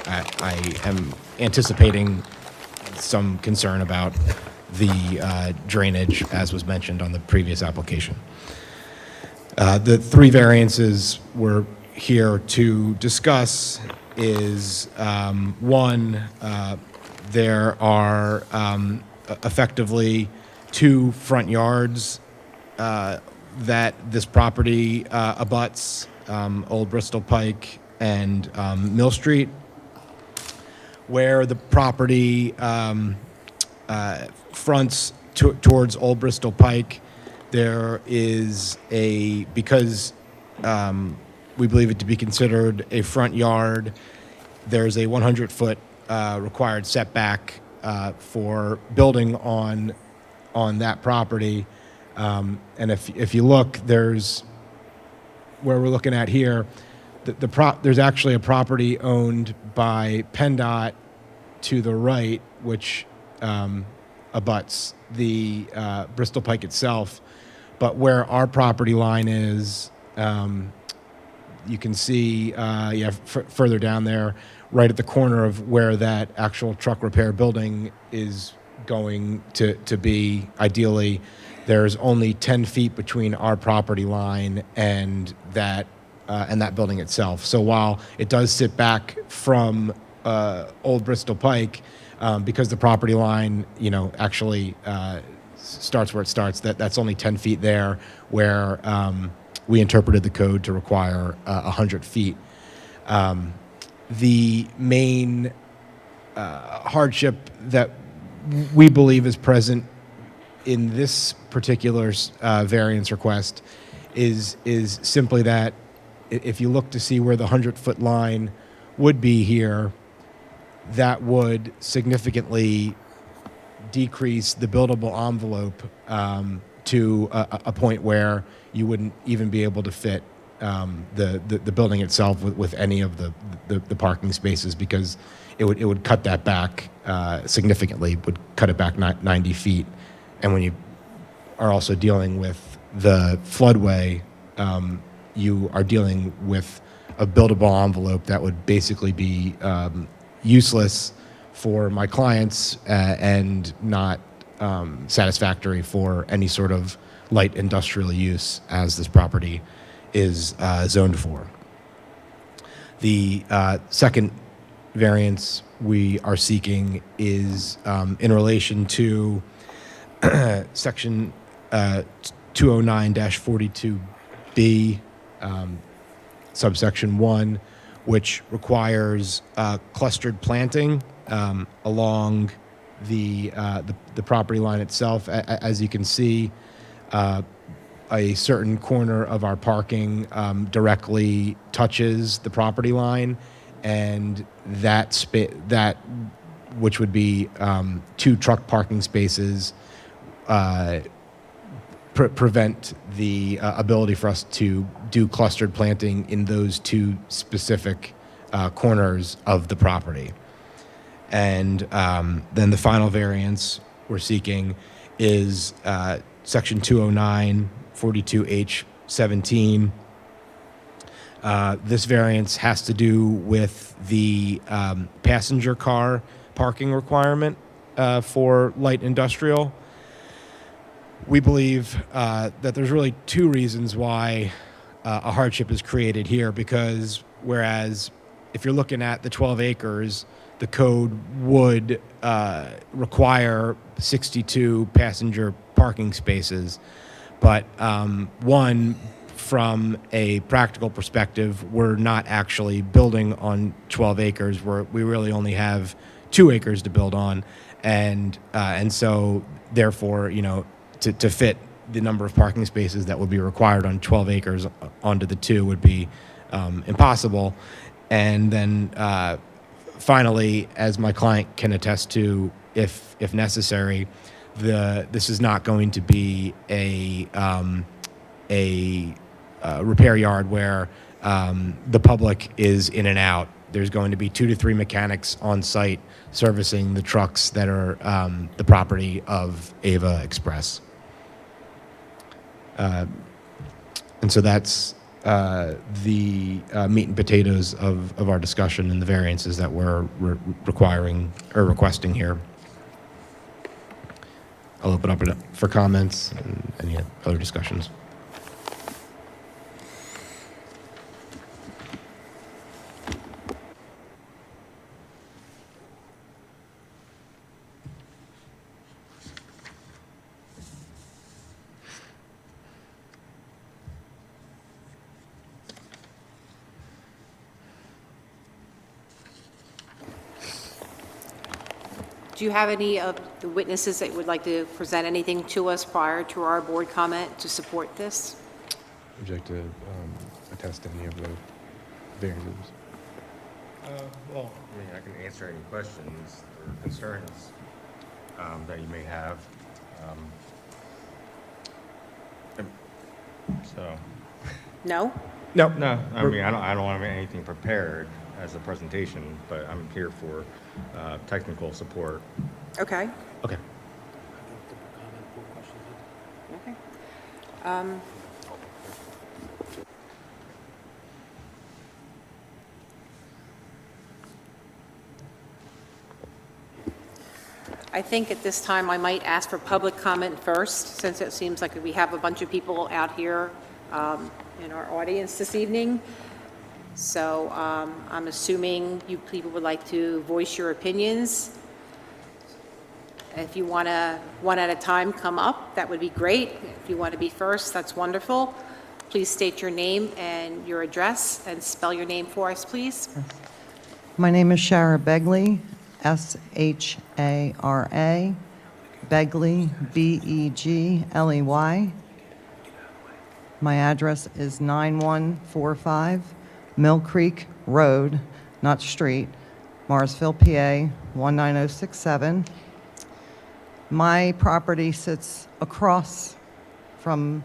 I am anticipating some concern about the drainage, as was mentioned on the previous application. The 3 variances we're here to discuss is, one, there are effectively 2 front yards that this property abuts, Old Bristol Pike and Mill Street, where the property fronts towards Old Bristol Pike. There is because we believe it to be considered a front yard, there's a 100-foot required setback for building on that property. And if you look, there's where we're looking at here, there's actually a property owned by PennDOT to the right, which abuts the Bristol Pike itself. But where our property line is, you can see, further down there, right at the corner of where that actual truck repair building is going to be, ideally, there's only 10 feet between our property line and that building itself. So while it does sit back from Old Bristol Pike, because the property line, actually starts where it starts, that's only 10 feet there, where we interpreted the code to require 100 feet. The main hardship that we believe is present in this particular variance request is simply that if you look to see where the 100-foot line would be here, that would significantly decrease the buildable envelope to a point where you wouldn't even be able to fit the building itself with any of the parking spaces, because it would cut that back significantly, would cut it back 90 feet. And when you are also dealing with the floodway, you are dealing with a buildable envelope that would basically be useless for my clients and not satisfactory for any sort of light industrial use as this property is zoned for. The second variance we are seeking is in relation to section 209-42B, subsection 1, which requires clustered planting along the property line itself. As you can see, a certain corner of our parking directly touches the property line, and that which would be 2 truck parking spaces, prevent the ability for us to do clustered planting in those 2 specific corners of the property. And then the final variance we're seeking is section 209-42H17. This variance has to do with the passenger car parking requirement for light industrial. We believe that there's really 2 reasons why a hardship is created here, because whereas if you're looking at the 12 acres, the code would require 62 passenger parking spaces. But one, from a practical perspective, we're not actually building on 12 acres. We really only have 2 acres to build on, and so therefore, to fit the number of parking spaces that would be required on 12 acres onto the 2 would be impossible. And then finally, as my client can attest to, if necessary, this is not going to be a repair yard where the public is in and out. There's going to be 2 to 3 mechanics on site servicing the trucks that are the property of AVA Express. And so that's the meat and potatoes of our discussion and the variances that we're requesting here. I'll open up it for comments and any other discussions. Do you have any of the witnesses that would like to present anything to us prior to our board comment to support this? Would you like to attest to any of the variances? Well, I mean, I can answer any questions or concerns that you may have. So. No? No. No, I mean, I don't have anything prepared as a presentation, but I'm here for technical support. Okay. Okay. Okay. I think at this time I might ask for public comment first, since it seems like we have a bunch of people out here in our audience this evening. So I'm assuming you people would like to voice your opinions. If you want to, one at a time, come up, that would be great. If you want to be first, that's wonderful. Please state your name and your address and spell your name for us, please. My name is Shara Begley, S-H-A-R-A, Begley, B-E-G-L-E-Y. My address is 9145 Mill Creek Road, not street, Morrisville, PA, 19067. My property sits across from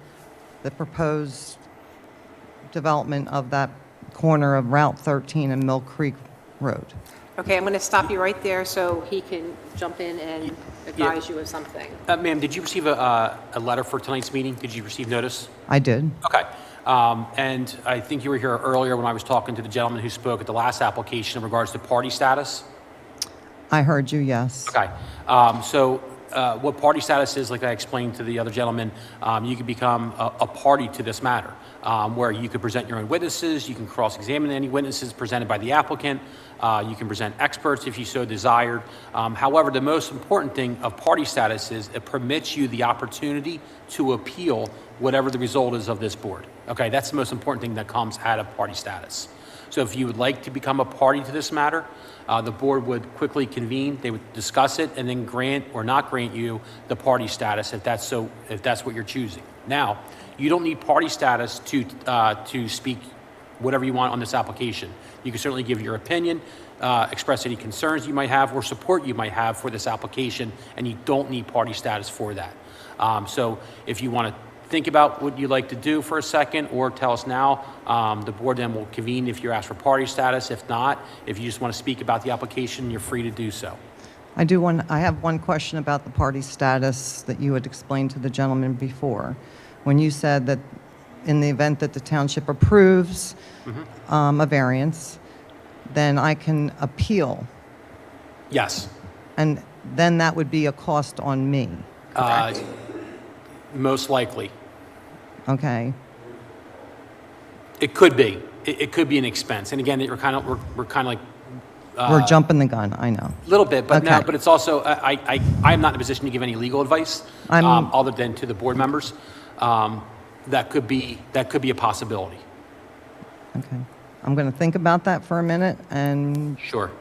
the proposed development of that corner of Route 13 and Mill Creek Road. Okay, I'm going to stop you right there so he can jump in and advise you of something. Ma'am, did you receive a letter for tonight's meeting? Did you receive notice? I did. Okay. And I think you were here earlier when I was talking to the gentleman who spoke at the last application in regards to party status. I heard you, yes. Okay. What party status is, like I explained to the other gentleman, you could become a party to this matter, where you could present your own witnesses, you can cross-examine any witnesses presented by the applicant, you can present experts if you so desired. However, the most important thing of party status is it permits you the opportunity to appeal whatever the result is of this board. Okay, that's the most important thing that comes out of party status. So if you would like to become a party to this matter, the board would quickly convene, they would discuss it, and then grant or not grant you the party status if that's what you're choosing. Now, you don't need party status to speak whatever you want on this application. You can certainly give your opinion, express any concerns you might have or support you might have for this application, and you don't need party status for that. So if you want to think about what you'd like to do for a second or tell us now, the board then will convene if you're asked for party status. If not, if you just want to speak about the application, you're free to do so. I have one question about the party status that you had explained to the gentleman before. When you said that in the event that the township approves a variance, then I can appeal. Yes. And then that would be a cost on me. Most likely. Okay. It could be. It could be an expense. And again, we're kind of like, We're jumping the gun, I know. a little bit, but no, Okay. but it's also, I'm not in a position to give any legal advice, other than to the board members. That could be a possibility. Okay. I'm going to think about that for a minute, and Sure.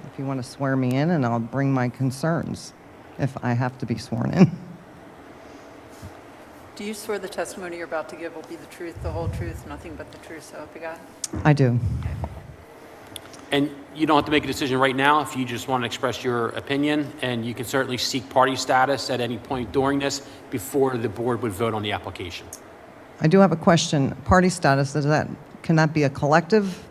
if you want to swear me in, and I'll bring my concerns if I have to be sworn in. Do you swear the testimony you're about to give will be the truth, the whole truth, nothing but the truth, so help you God? I do. And you don't have to make a decision right now if you just want to express your opinion, and you can certainly seek party status at any point during this before the board would vote on the application. I do have a question. Party status, can that be a collective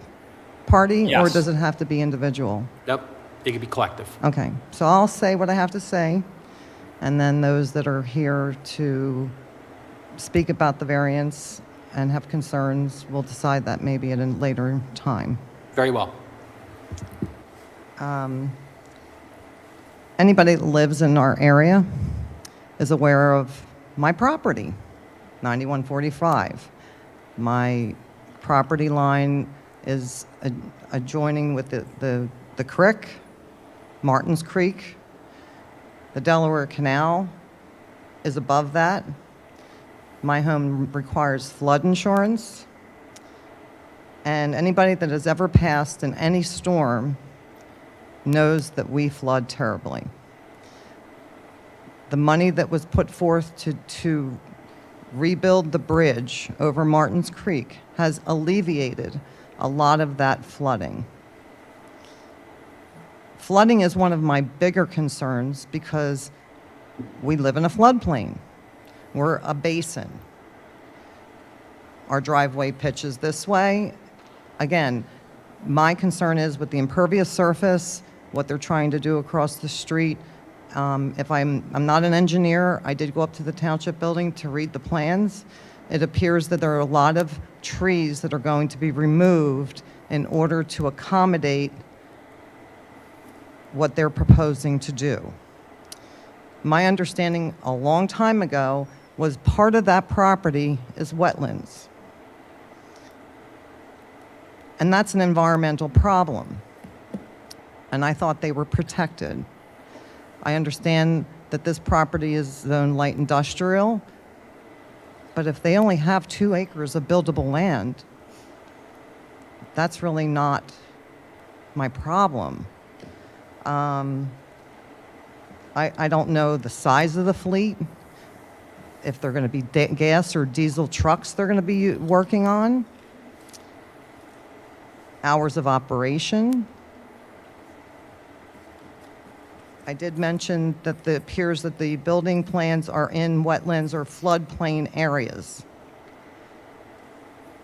party, or Yes. does it have to be individual? Yep, it could be collective. Okay, so I'll say what I have to say, and then those that are here to speak about the variance and have concerns will decide that maybe at a later time. Very well. Anybody that lives in our area is aware of my property, 9145. My property line is adjoining with the creek, Martin's Creek. The Delaware Canal is above that. My home requires flood insurance. And anybody that has ever passed in any storm knows that we flood terribly. The money that was put forth to rebuild the bridge over Martin's Creek has alleviated a lot of that flooding. Flooding is one of my bigger concerns because we live in a floodplain. We're a basin. Our driveway pitches this way. Again, my concern is with the impervious surface, what they're trying to do across the street. If I'm not an engineer, I did go up to the Township building to read the plans. It appears that there are a lot of trees that are going to be removed in order to accommodate what they're proposing to do. My understanding a long time ago was part of that property is wetlands. And that's an environmental problem. And I thought they were protected. I understand that this property is zoned light industrial, but if they only have 2 acres of buildable land, that's really not my problem. I don't know the size of the fleet, if they're going to be gas or diesel trucks they're going to be working on, hours of operation. I did mention that it appears that the building plans are in wetlands or floodplain areas.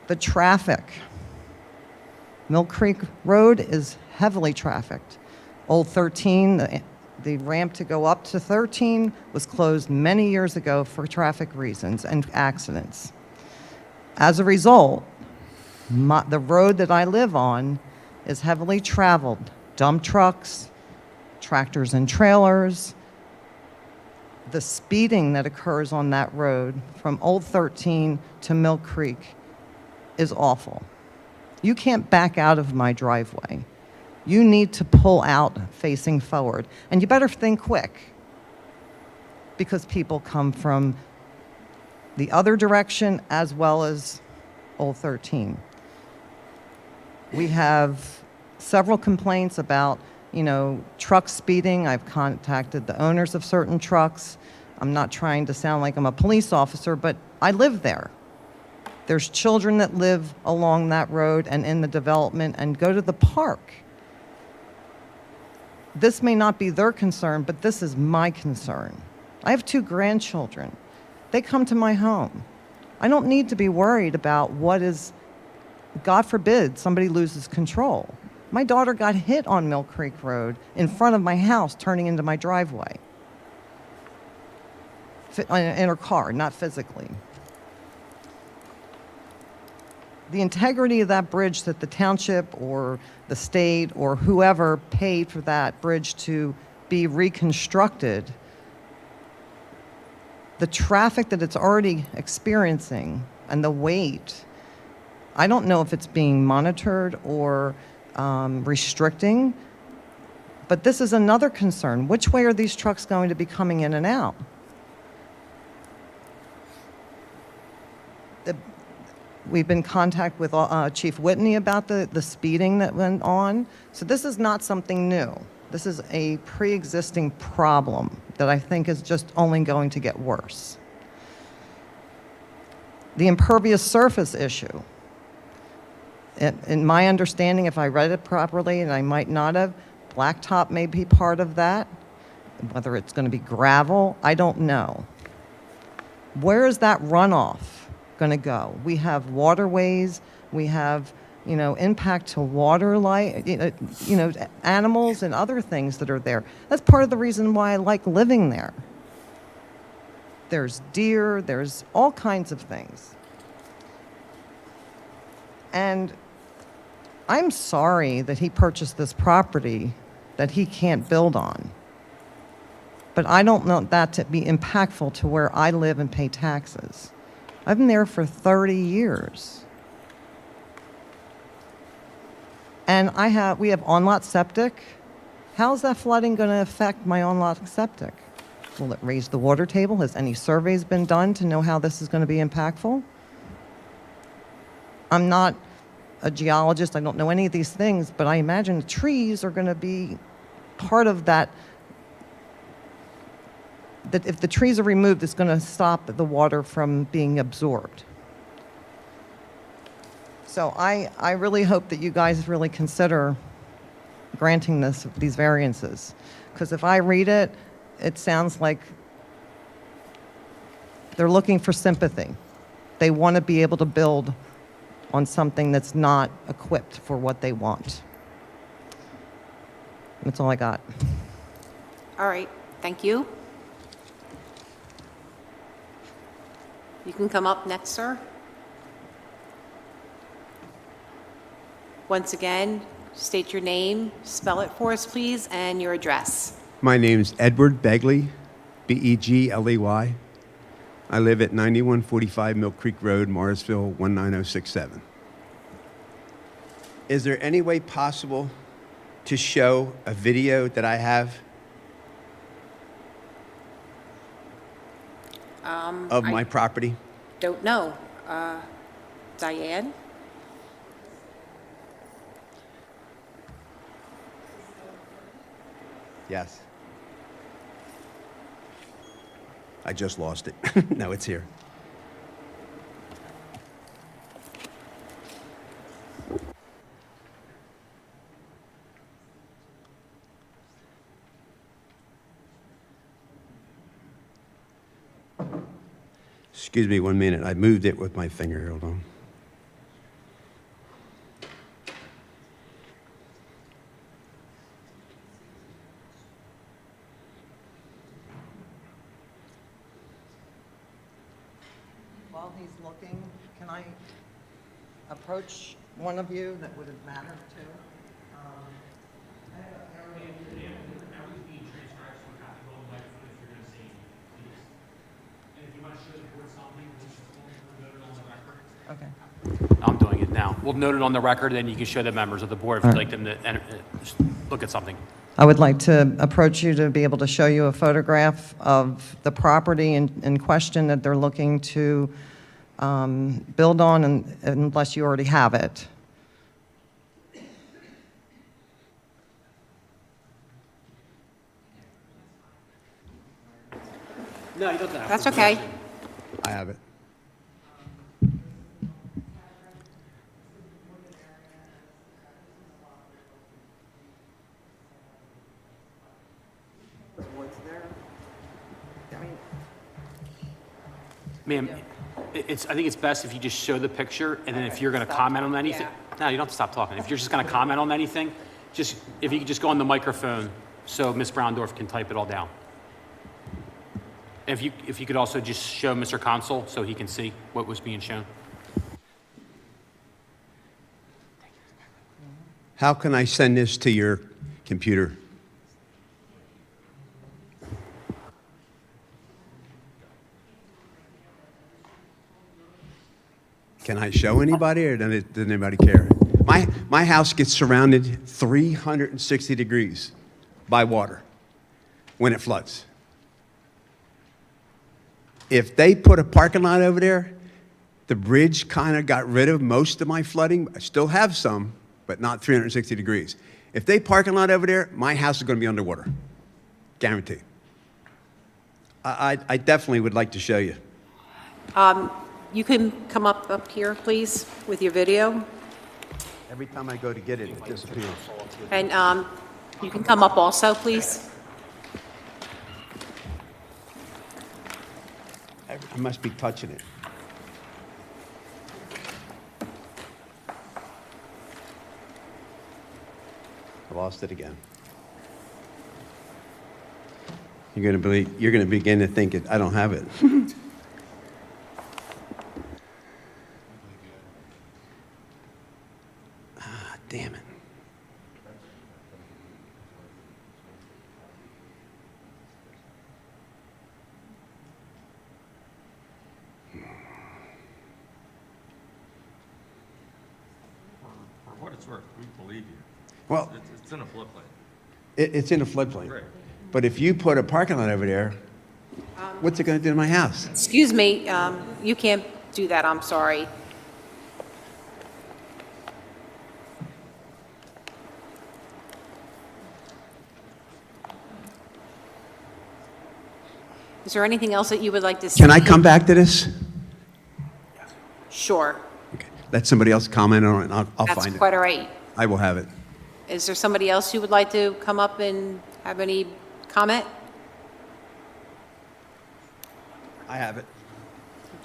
The traffic. Mill Creek Road is heavily trafficked. Old 13, the ramp to go up to 13 was closed many years ago for traffic reasons and accidents. As a result, the road that I live on is heavily traveled. Dump trucks, tractors and trailers. The speeding that occurs on that road from Old 13 to Mill Creek is awful. You can't back out of my driveway. You need to pull out facing forward. And you better think quick, because people come from the other direction as well as Old 13. We have several complaints about, truck speeding. I've contacted the owners of certain trucks. I'm not trying to sound like I'm a police officer, but I live there. There's children that live along that road and in the development and go to the park. This may not be their concern, but this is my concern. I have 2 grandchildren. They come to my home. I don't need to be worried about what is, God forbid, somebody loses control. My daughter got hit on Mill Creek Road in front of my house, turning into my driveway. In her car, not physically. The integrity of that bridge that the township or the state or whoever paid for that bridge to be reconstructed, the traffic that it's already experiencing and the weight I don't know if it's being monitored or restricting, but this is another concern. Which way are these trucks going to be coming in and out? We've been in contact with Chief Whitney about the speeding that went on. So this is not something new. This is a pre-existing problem that I think is just only going to get worse. The impervious surface issue. In my understanding, if I read it properly, and I might not have, blacktop may be part of that. Whether it's going to be gravel, I don't know. Where is that runoff going to go? We have waterways, we have, impact to water life, animals and other things that are there. That's part of the reason why I like living there. There's deer, there's all kinds of things. And I'm sorry that he purchased this property that he can't build on. But I don't want that to be impactful to where I live and pay taxes. I've been there for 30 years. And we have on-lot septic. How's that flooding going to affect my on-lot septic? Will it raise the water table? Has any surveys been done to know how this is going to be impactful? I'm not a geologist. I don't know any of these things, but I imagine the trees are going to be part of that. That if the trees are removed, it's going to stop the water from being absorbed. So I really hope that you guys really consider granting these variances. Because if I read it, it sounds like they're looking for sympathy. They want to be able to build on something that's not equipped for what they want. That's all I got. All right, thank you. You can come up next, sir. Once again, state your name, spell it for us, please, and your address. My name's Edward Begley, Begley. I live at 9145 Mill Creek Road, Morrisville, 19067. Is there any way possible to show a video that I have of my property? Don't know. Diane? Yes. I just lost it. No, it's here. Excuse me 1 minute. I moved it with my finger. Hold on. While he's looking, can I approach one of you that would have mattered to? Okay. I'm doing it now. We'll note it on the record, then you can show the members of the board if you'd like them to just look at something. I would like to approach you to be able to show you a photograph of the property in question that they're looking to build on, unless you already have it. No, you don't have to. That's okay. I have it. Ma'am, I think it's best if you just show the picture, and then if you're going to comment on anything, no, you don't have to stop talking. If you're just going to comment on anything, if you could just go on the microphone so Ms. Browndorf can type it all down. If you could also just show Mr. Consul so he can see what was being shown. How can I send this to your computer? Can I show anybody, or does anybody care? My house gets surrounded 360 degrees by water when it floods. If they put a parking lot over there, the bridge kind of got rid of most of my flooding. I still have some, but not 360 degrees. If they parking lot over there, my house is going to be underwater. Guaranteed. I definitely would like to show you. You can come up here, please, with your video. Every time I go to get it, it disappears. And you can come up also, please. I must be touching it. I lost it again. You're going to begin to think I don't have it. Damn it. For what it's worth, we believe you. Well, It's in a floodplain. It's in a floodplain. Right. But if you put a parking lot over there, what's it going to do to my house? Excuse me, you can't do that, I'm sorry. Is there anything else that you would like to say? Can I come back to this? Sure. Let somebody else comment on it, and I'll That's find it. quite all right. I will have it. Is there somebody else who would like to come up and have any comment? I have it. I'm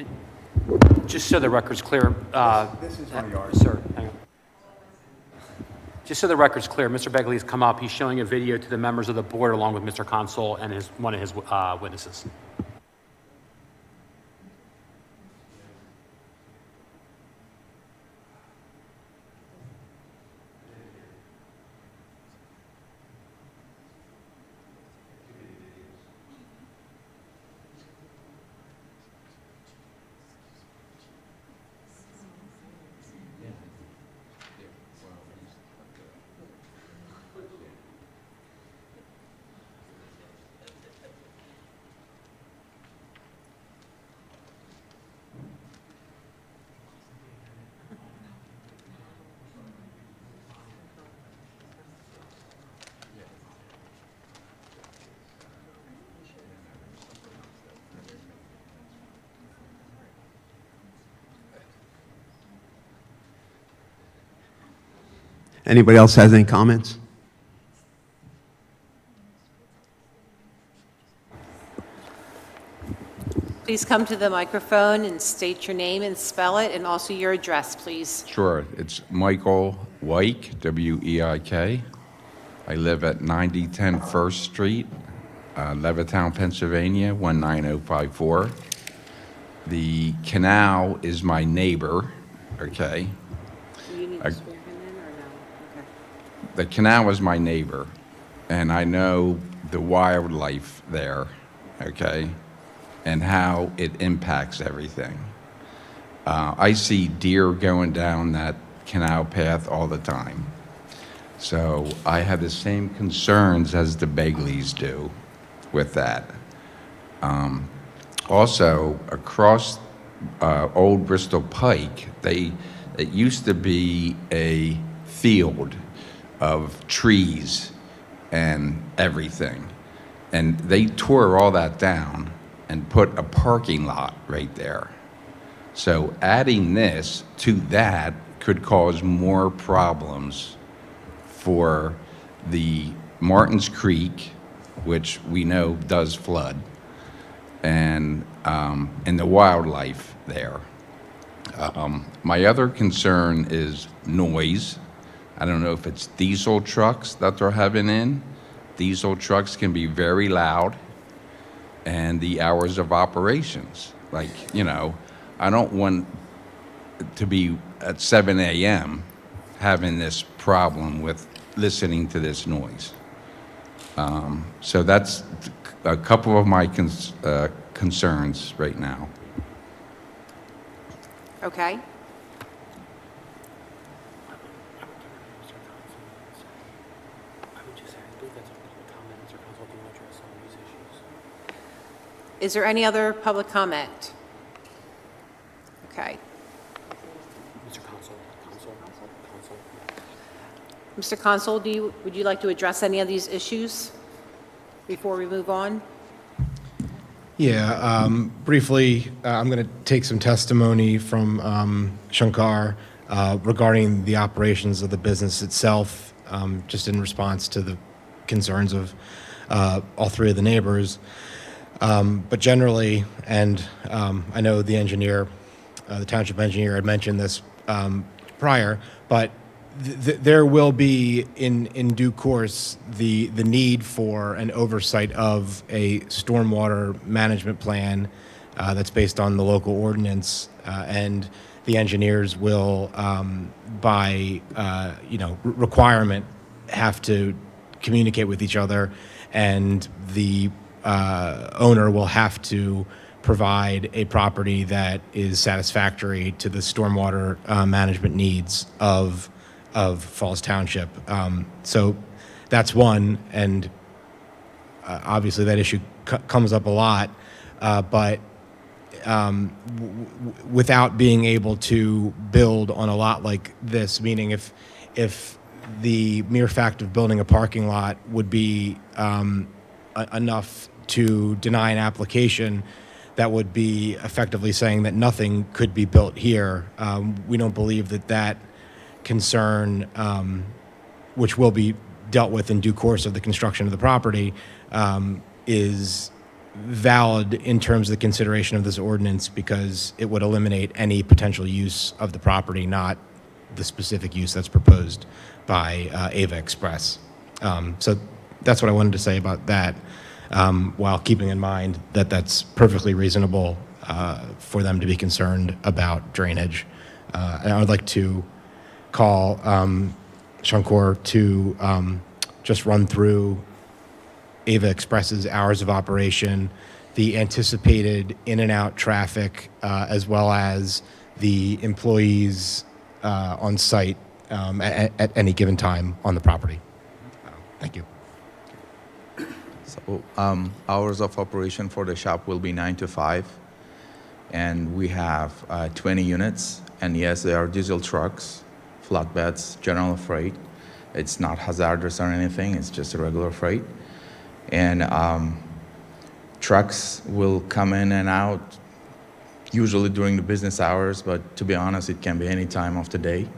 sorry. Just so the record's clear. This is my yard. Sir, hang on. Just so the record's clear, Mr. Begley has come up. He's showing a video to the members of the board along with Mr. Consul and one of his witnesses. Anybody else has any comments? Please come to the microphone and state your name and spell it, and also your address, please. Sure. It's Michael Weik, W-E-I-K. I live at 9010 First Street, Levittown, Pennsylvania, 19054. The canal is my neighbor, okay? Do you need to swear him in or no? Okay. The canal is my neighbor, and I know the wildlife there, okay, and how it impacts everything. I see deer going down that canal path all the time. So I have the same concerns as the Begleys do with that. Also, across Old Bristol Pike, it used to be a field of trees and everything. And they tore all that down and put a parking lot right there. So adding this to that could cause more problems for the Martins Creek, which we know does flood, and the wildlife there. My other concern is noise. I don't know if it's diesel trucks that they're having in. Diesel trucks can be very loud, and the hours of operations. Like, you know, I don't want to be at 7 a.m. having this problem with listening to this noise. So that's a couple of my concerns right now. Okay. Is there any other public comment? Okay. Mr. Consul, would you like to address any of these issues before we move on? Yeah, briefly, I'm going to take some testimony from Shankar regarding the operations of the business itself, just in response to the concerns of all three of the neighbors. But generally, and I know the engineer, the township engineer had mentioned this prior, but there will be in due course the need for an oversight of a stormwater management plan that's based on the local ordinance, and the engineers will by requirement have to communicate with each other, and the owner will have to provide a property that is satisfactory to the stormwater management needs of Falls Township. So that's one, and obviously that issue comes up a lot, but without being able to build on a lot like this, meaning if the mere fact of building a parking lot would be enough to deny an application, that would be effectively saying that nothing could be built here. We don't believe that concern, which will be dealt with in due course of the construction of the property, is valid in terms of the consideration of this ordinance, because it would eliminate any potential use of the property, not the specific use that's proposed by AVA Express. So that's what I wanted to say about that, while keeping in mind that that's perfectly reasonable for them to be concerned about drainage. And I would like to call Shankar to just run through AVA Express's hours of operation, the anticipated in and out traffic, as well as the employees on site at any given time on the property. Thank you. So hours of operation for the shop will be 9 to 5, and we have 20 units, and yes, they are diesel trucks, flatbeds, general freight. It's not hazardous or anything, it's just a regular freight. And trucks will come in and out usually during the business hours, but to be honest, it can be any time of the day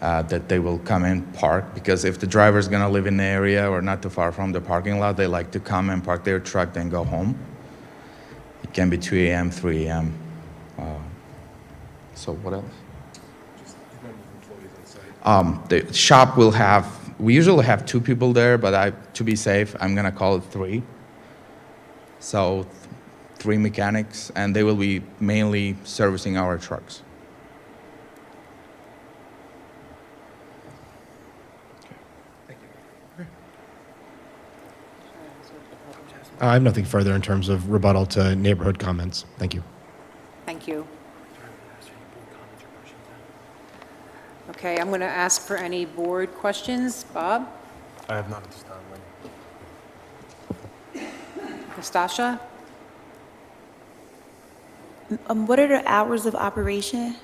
that they will come and park, because if the driver's gonna live in the area or not too far from the parking lot, they like to come and park their truck, then go home. It can be 2 a.m., 3 a.m. So what else? The shop will have, we usually have 2 people there, but to be safe, I'm gonna call it 3. So 3 mechanics, and they will be mainly servicing our trucks. I have nothing further in terms of rebuttal to neighborhood comments. Thank you. Thank you. Okay, I'm going to ask for any board questions. Bob? I have none at this time, Lynn. Nastasha? What are the hours of operation?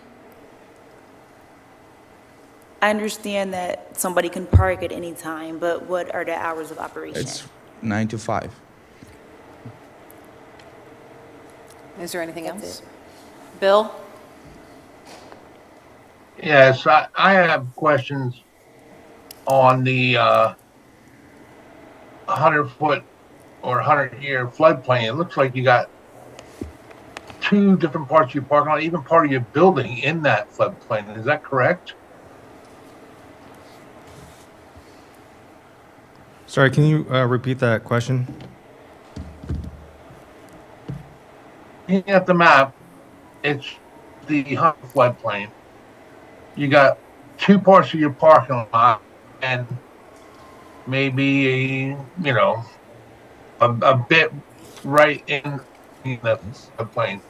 I understand that somebody can park at any time, but what are the hours of operation? It's 9 to 5. Is there anything else? Bill? Yes, I have questions on the 100-foot or 100-year floodplain. It looks like you got 2 different parts of your parking lot, even part of your building in that floodplain. Is that correct? Sorry, can you repeat that question? Looking at the map, it's the 100 floodplain. You got 2 parts of your parking lot, and maybe, a bit right in the floodplain.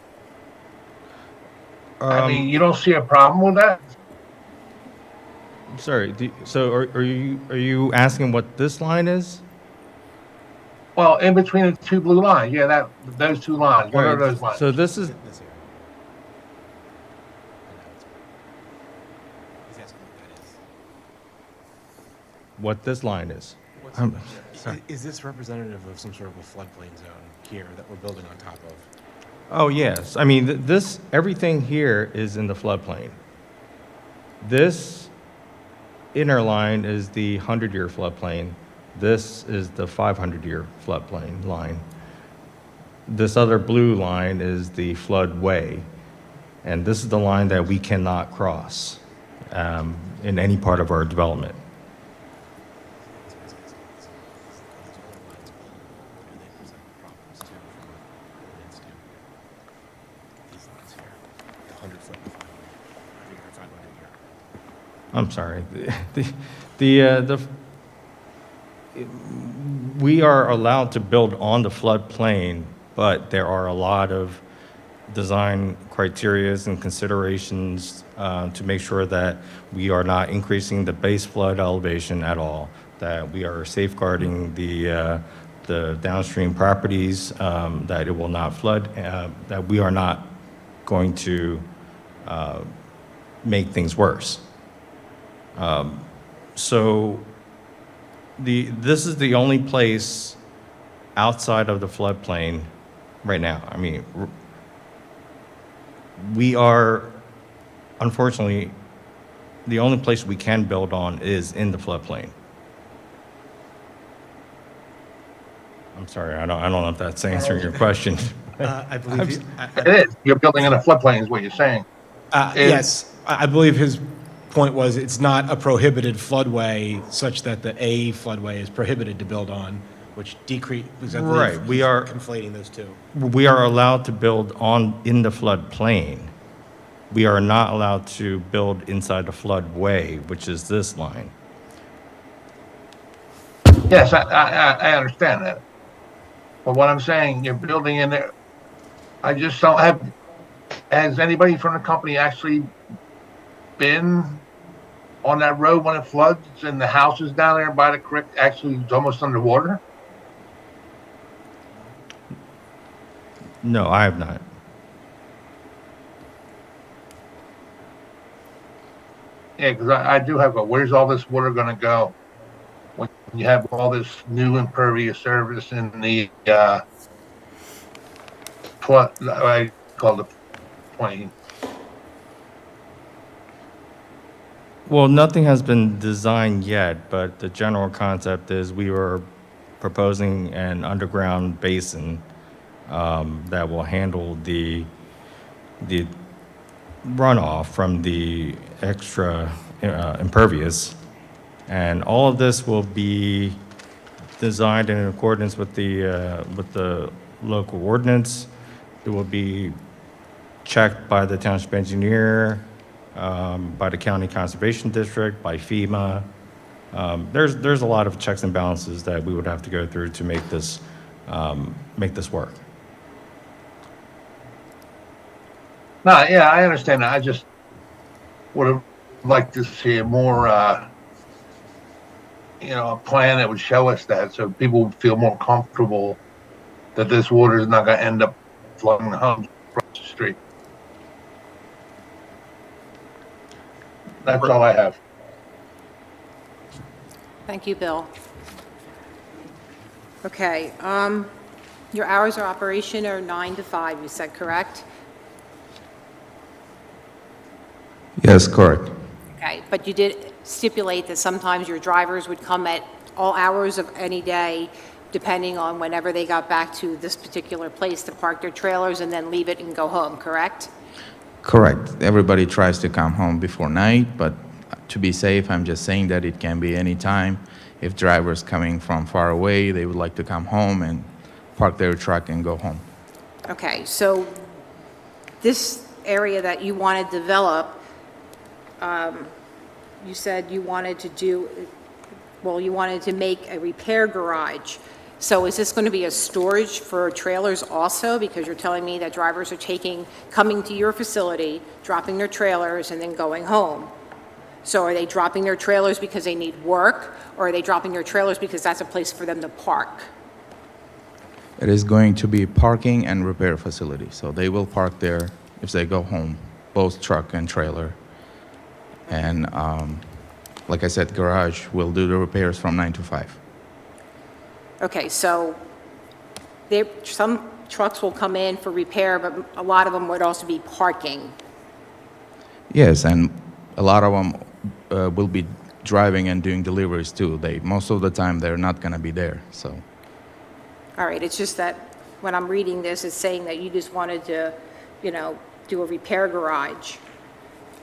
I mean, you don't see a problem with that? Sorry, so are you asking what this line is? Well, in between the two blue lines, yeah, those two lines. What are Right, those lines? so this is, what this line is. Sorry. Is this representative of some sort of a floodplain zone here that we're building on top of? Oh, yes. I mean, everything here is in the floodplain. This inner line is the 100-year floodplain. This is the 500-year floodplain line. This other blue line is the floodway. And this is the line that we cannot cross in any part of our development. I'm sorry. We are allowed to build on the floodplain, but there are a lot of design criterias and considerations to make sure that we are not increasing the base flood elevation at all, that we are safeguarding the downstream properties, that it will not flood, that we are not going to make things worse. So this is the only place outside of the floodplain right now. I mean, we are, unfortunately, the only place we can build on is in the floodplain. I'm sorry, I don't know if that's answering your question. I believe It is. You're building in a floodplain is what you're saying. yes, I believe his point was it's not a prohibited floodway such that the A floodway is prohibited to build on, which decreases. Right, we are conflating those two. We are allowed to build in the floodplain. We are not allowed to build inside the floodway, which is this line. Yes, I understand that. But what I'm saying, you're building in there. I just don't have. Has anybody from the company actually been on that road when it floods and the houses down there by the creek actually is almost underwater? No, I have not. Yeah, because I do have where's all this water going to go when you have all this new impervious surface in the flood, I call the plain. Well, nothing has been designed yet, but the general concept is we were proposing an underground basin that will handle the runoff from the extra impervious. And all of this will be designed in accordance with the local ordinance. It will be checked by the township engineer, by the county conservation district, by FEMA. There's a lot of checks and balances that we would have to go through to make this work. No, yeah, I understand that. I just would have liked to see a more, a plan that would show us that, so people would feel more comfortable that this water is not going to end up flooding the homes across the street. That's all I have. Thank you, Bill. Okay, your hours of operation are 9 to 5, you said, correct? Yes, correct. Okay, but you did stipulate that sometimes your drivers would come at all hours of any day, depending on whenever they got back to this particular place to park their trailers and then leave it and go home, correct? Correct. Everybody tries to come home before night, but to be safe, I'm just saying that it can be any time. If drivers coming from far away, they would like to come home and park their truck and go home. Okay, so this area that you want to develop, you said you wanted to do well, you wanted to make a repair garage. So is this going to be a storage for trailers also? Because you're telling me that drivers are coming to your facility, dropping their trailers, and then going home. So are they dropping their trailers because they need work, or are they dropping their trailers because that's a place for them to park? It is going to be parking and repair facility, so they will park there if they go home, both truck and trailer. And like I said, garage will do the repairs from 9 to 5. Okay, so some trucks will come in for repair, but a lot of them would also be parking. Yes, and a lot of them will be driving and doing deliveries too. Most of the time they're not going to be there. So. All right, it's just that when I'm reading this, it's saying that you just wanted to, do a repair garage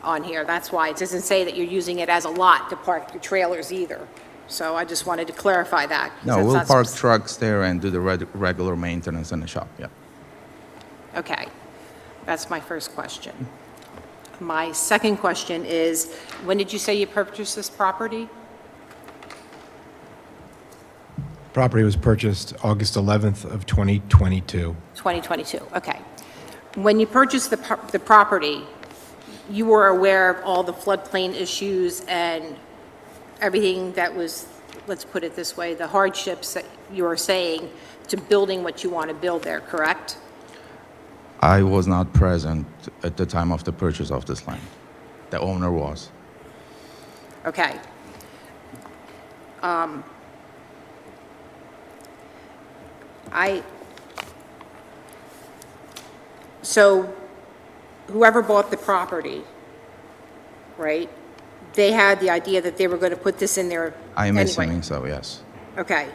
on here. That's why it doesn't say that you're using it as a lot to park your trailers either. So I just wanted to clarify that. 'Cause No, that's we'll not park trucks there and do the regular maintenance in the shop, yeah. Okay, that's my first question. My second question is, when did you say you purchased this property? Property was purchased August 11th of 2022. 2022, okay. When you purchased the property, you were aware of all the floodplain issues and everything that was, let's put it this way, the hardships that you were saying to building what you want to build there, correct? I was not present at the time of the purchase of this land. The owner was. Okay. So whoever bought the property, right, they had the idea that they were going to put this in there I am anyway. assuming so, yes. Okay.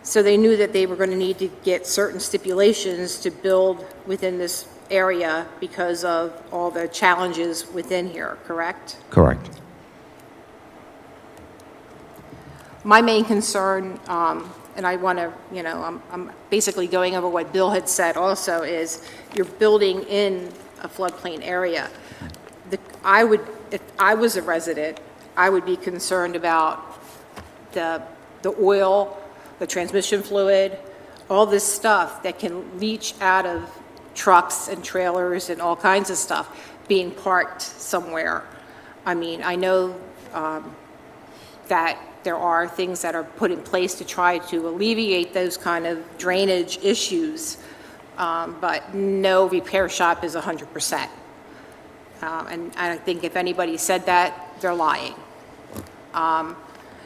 So they knew that they were going to need to get certain stipulations to build within this area because of all the challenges within here, correct? Correct. My main concern, and I want to, I'm basically going over what Bill had said also, is you're building in a floodplain area. If I was a resident, I would be concerned about the oil, the transmission fluid, all this stuff that can leach out of trucks and trailers and all kinds of stuff being parked somewhere. I mean, I know that there are things that are put in place to try to alleviate those kind of drainage issues, but no repair shop is 100%. And I think if anybody said that, they're lying.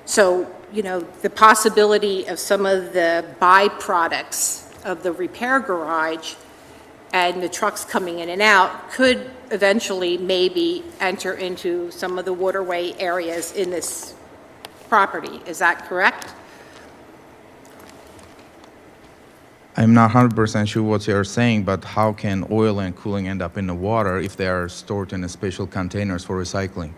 So, the possibility of some of the byproducts of the repair garage and the trucks coming in and out could eventually maybe enter into some of the waterway areas in this property. Is that correct? I'm not 100% sure what you're saying, but how can oil and cooling end up in the water if they are stored in special containers for recycling?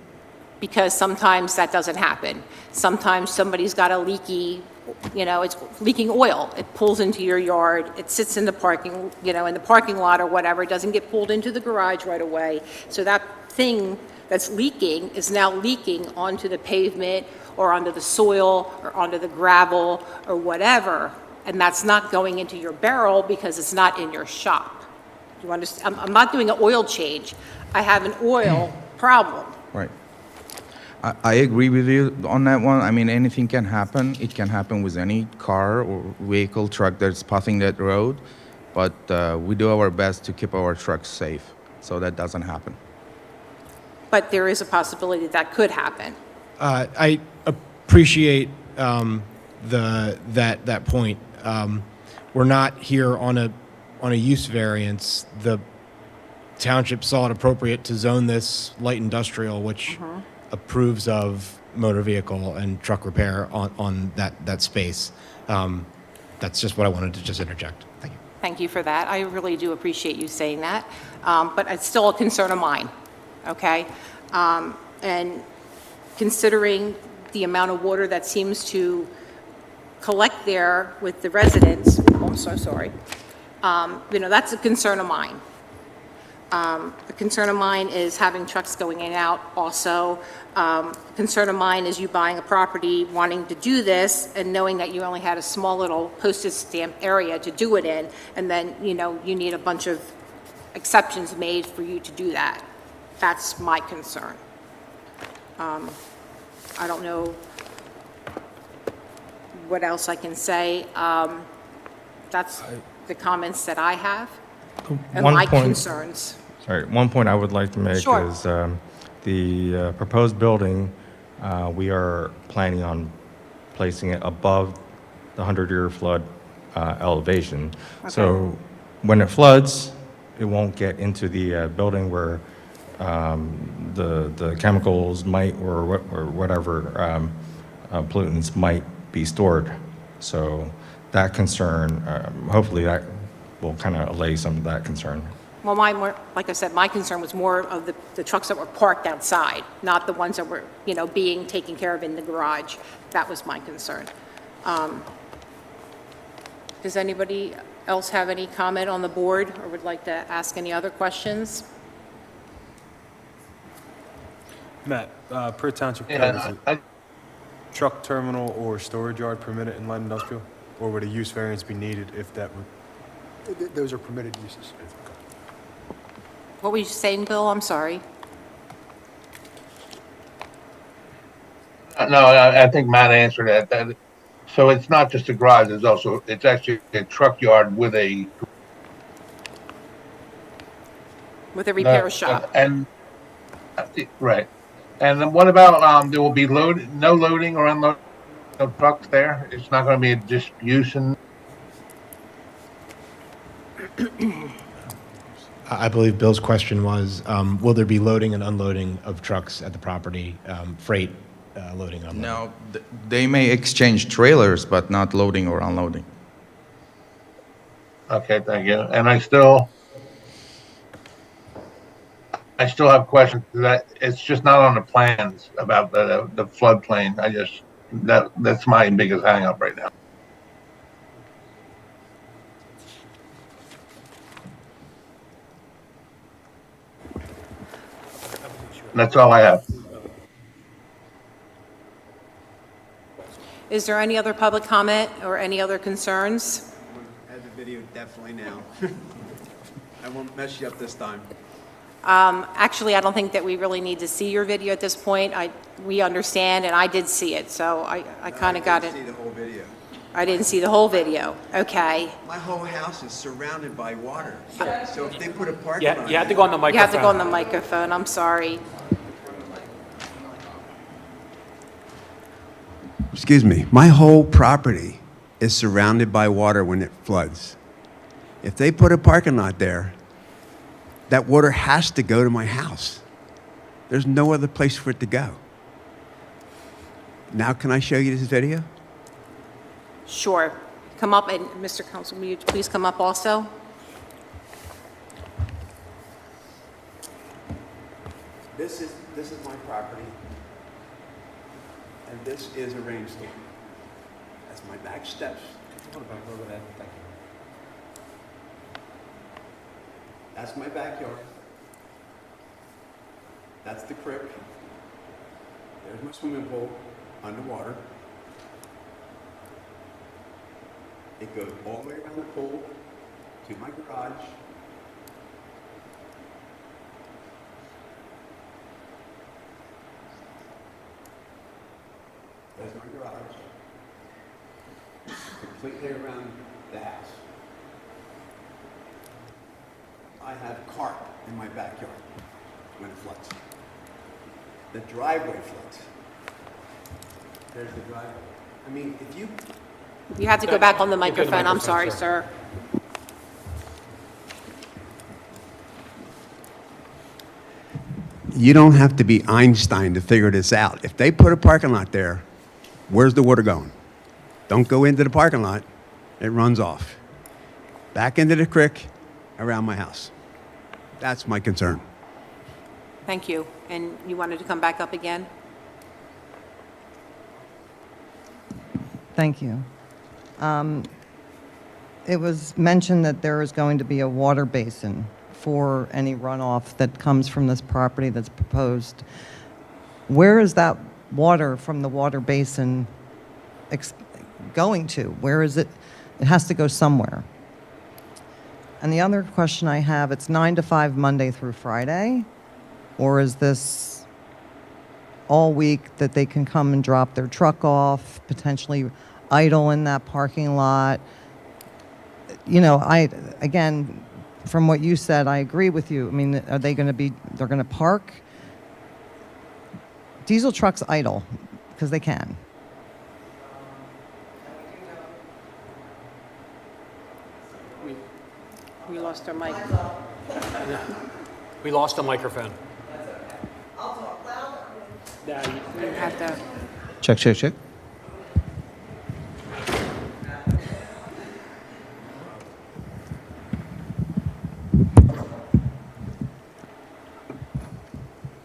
Because sometimes that doesn't happen. Sometimes somebody's got a leaky, it's leaking oil. It pulls into your yard. It sits in the parking, in the parking lot or whatever. It doesn't get pulled into the garage right away. So that thing that's leaking is now leaking onto the pavement or onto the soil or onto the gravel or whatever. And that's not going into your barrel because it's not in your shop. You understand? I'm not doing an oil change. I have an oil problem. Right. I agree with you on that one. I mean, anything can happen. It can happen with any car or vehicle, truck that's passing that road. But we do our best to keep our trucks safe so that doesn't happen. But there is a possibility that could happen. I appreciate that point. We're not here on a use variance. The township saw it appropriate to zone this light industrial, which approves of motor vehicle and truck repair on that space. That's just what I wanted to just interject. Thank you. Thank you for that. I really do appreciate you saying that. But it's still a concern of mine, okay? And considering the amount of water that seems to collect there with the residents, oh, I'm so sorry, that's a concern of mine. The concern of mine is having trucks going in and out also. Concern of mine is you buying a property, wanting to do this, and knowing that you only had a small little postage stamp area to do it in, and then, you know, you need a bunch of exceptions made for you to do that. That's my concern. I don't know what else I can say. That's the comments that I have and my concerns. Sorry, one point I would like to make Sure. is the proposed building, we are planning on placing it above the 100-year flood elevation. So when it floods, it won't get into the building where the chemicals might or whatever pollutants might be stored. So that concern, hopefully that will kind of allay some of that concern. Well, like I said, my concern was more of the trucks that were parked outside, not the ones that were, you know, being taken care of in the garage. That was my concern. Does anybody else have any comment on the board or would like to ask any other questions? Matt, per township code, is it truck terminal or storage yard permitted in light industrial? Or would a use variance be needed if that would? Those are permitted uses. What were you saying, Bill? I'm sorry. No, I think Matt answered that. So it's not just a garage, it's actually a truck yard with a repair shop. And, right. And then what about, there will be no loading or unloading of trucks there? It's not going to be a distribution? I believe Bill's question was, will there be loading and unloading of trucks at the property, freight loading, unloading? No, they may exchange trailers, but not loading or unloading. Okay, thank you. And I still have questions that it's just not on the plans about the floodplain. That's my biggest hang up right now. That's all I have. Is there any other public comment or any other concerns? Add the video definitely now. I won't mess you up this time. Actually, I don't think that we really need to see your video at this point. We understand, and I did see it, so I kind of got it. I didn't see the whole video. I didn't see the whole video. Okay. My whole house is surrounded by water. So if they put a parking lot. You have to go on the microphone. You have to go on the microphone. I'm sorry. Excuse me, my whole property is surrounded by water when it floods. If they put a parking lot there, that water has to go to my house. There's no other place for it to go. Now, can I show you this video? Sure. Come up, and Mr. Council, will you please come up also? This is my property, and this is a rainstorm. That's my back steps. That's my backyard. That's the creek. There's my swimming pool underwater. It goes all the way around the pool to my garage. There's my garage. Completely around the house. I have carp in my backyard when it floods. The driveway floods. There's the driveway. I mean, if you... You have to go back on the microphone. I'm sorry, sir. You don't have to be Einstein to figure this out. If they put a parking lot there, where's the water going? Don't go into the parking lot. It runs off. Back into the creek around my house. That's my concern. Thank you. And you wanted to come back up again? Thank you. It was mentioned that there is going to be a water basin for any runoff that comes from this property that's proposed. Where is that water from the water basin going to? Where is it? It has to go somewhere. And the other question I have, it's 9 to 5 Monday through Friday, or is this all week that they can come and drop their truck off, potentially idle in that parking lot? You know, again, from what you said, I agree with you. I mean, are they going to be, they're going to park? Diesel trucks idle because they can. We lost our mic. We lost a microphone. You have to. Check, check, check.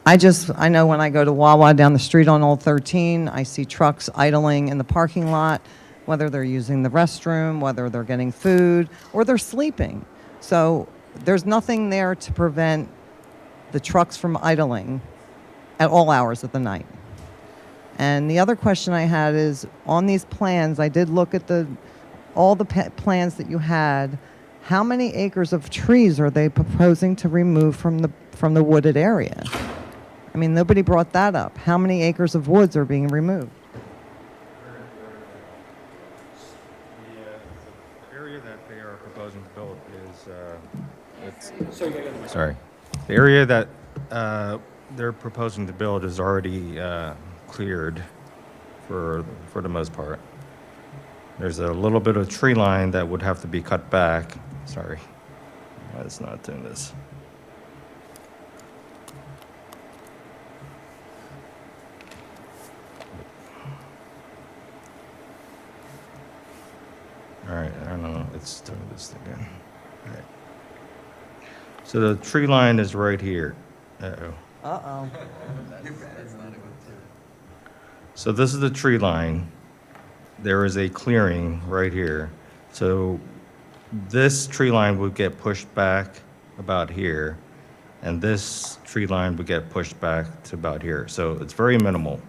I know when I go to Wawa down the street on Old 13, I see trucks idling in the parking lot, whether they're using the restroom, whether they're getting food, or they're sleeping. So there's nothing there to prevent the trucks from idling at all hours of the night. And the other question I had is, on these plans, I did look at all the plans that you had. How many acres of trees are they proposing to remove from the wooded area? I mean, nobody brought that up. How many acres of woods are being removed? The area that they are proposing to build is, sorry. The area that they're proposing to build is already cleared for the most part. There's a little bit of tree line that would have to be cut back. Sorry, it's not doing this. All right, I don't know, it's doing this again. All right. So the tree line is right here. Uh-oh. Uh-oh. So this is the tree line. There is a clearing right here. So this tree line would get pushed back about here, and this tree line would get pushed back to about here. So it's very minimal.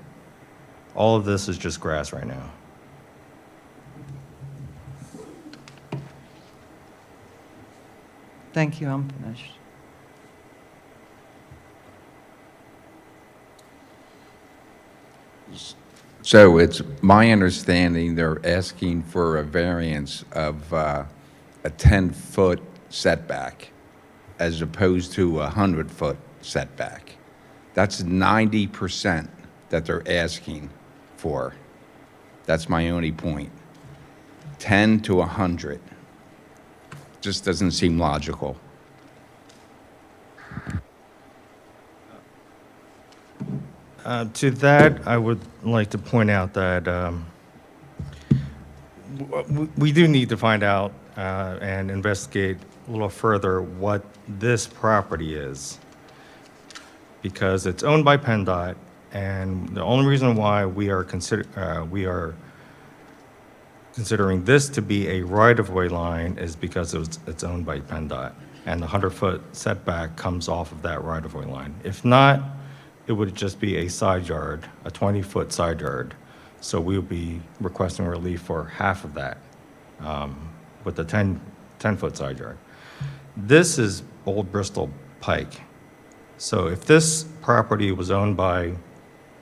All of this is just grass right now. Thank you, I'm finished. So it's my understanding they're asking for a variance of a 10-foot setback as opposed to a 100-foot setback. That's 90% that they're asking for. That's my only point. 10 to 100. Just doesn't seem logical. To that, I would like to point out that we do need to find out and investigate a little further what this property is, because it's owned by PennDOT, and the only reason why we are considering this to be a right-of-way line is because it's owned by PennDOT, and the 100-foot setback comes off of that right-of-way line. If not, it would just be a side yard, a 20-foot side yard. So we would be requesting relief for half of that with the 10-foot side yard. This is Old Bristol Pike. So if this property was owned by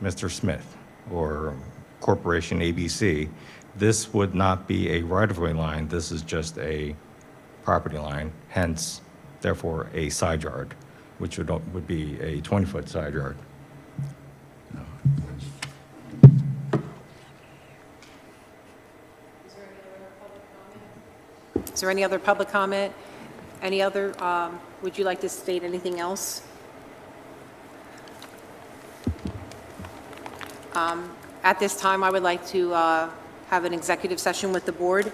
Mr. Smith or Corporation ABC, this would not be a right-of-way line. This is just a property line, hence, therefore, a side yard, which would be a 20-foot side yard. Is there any other public comment? Any other, would you like to state anything else? At this time, I would like to have an executive session with the board.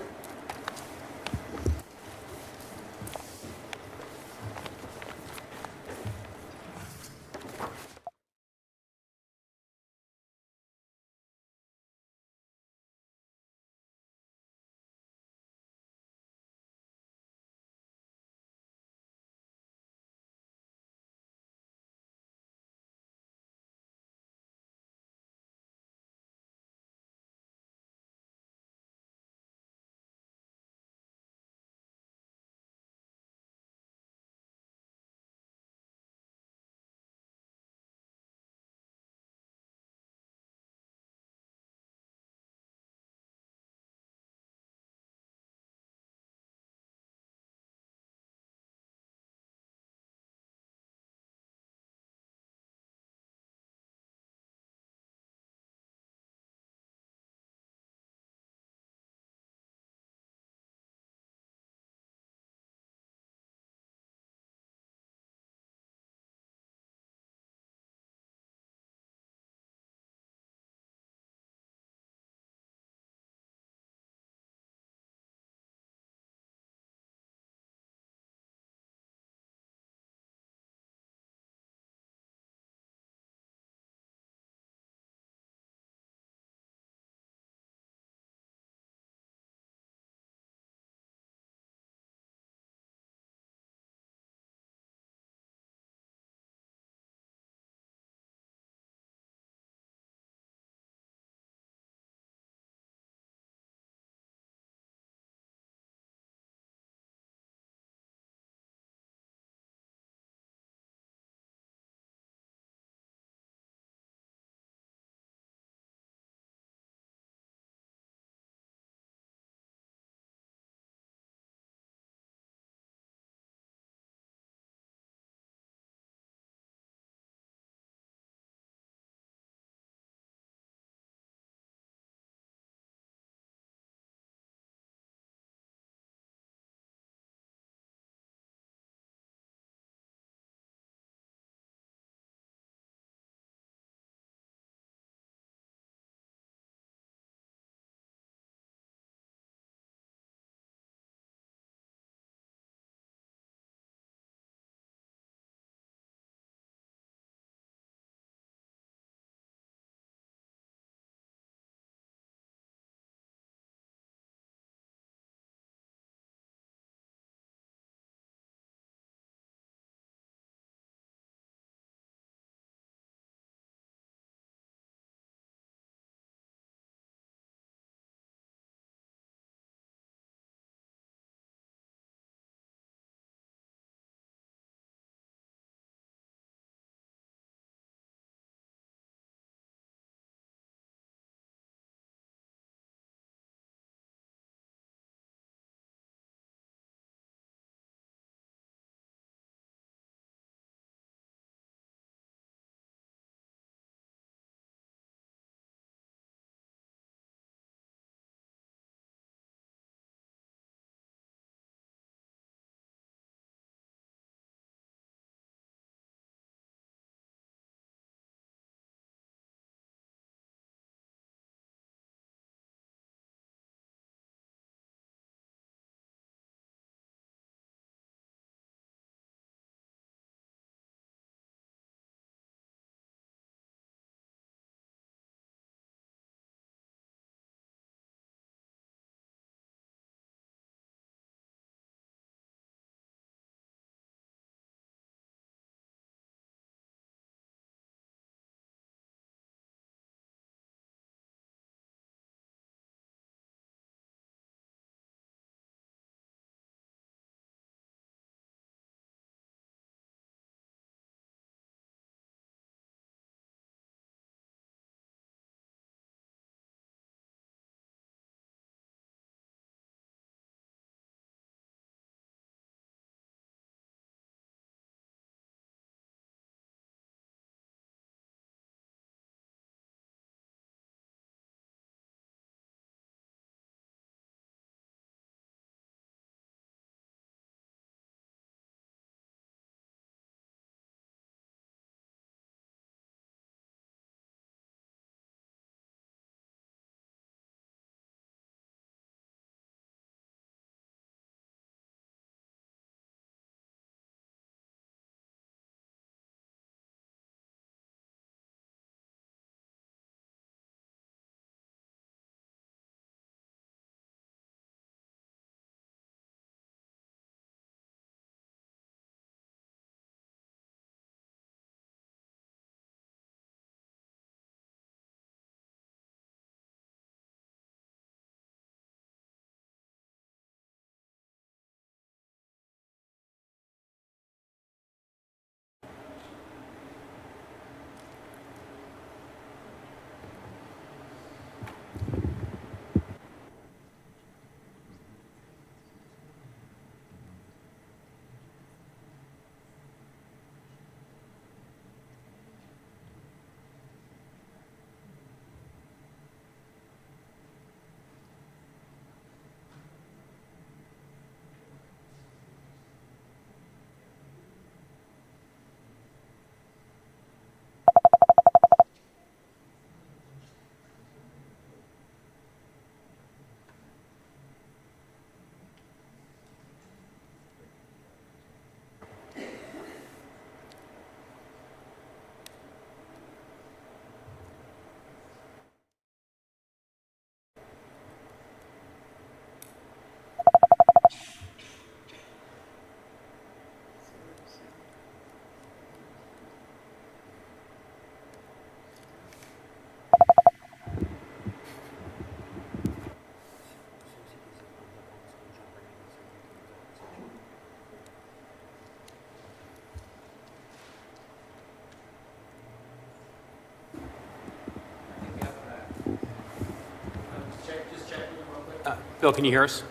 Bill, can you hear us?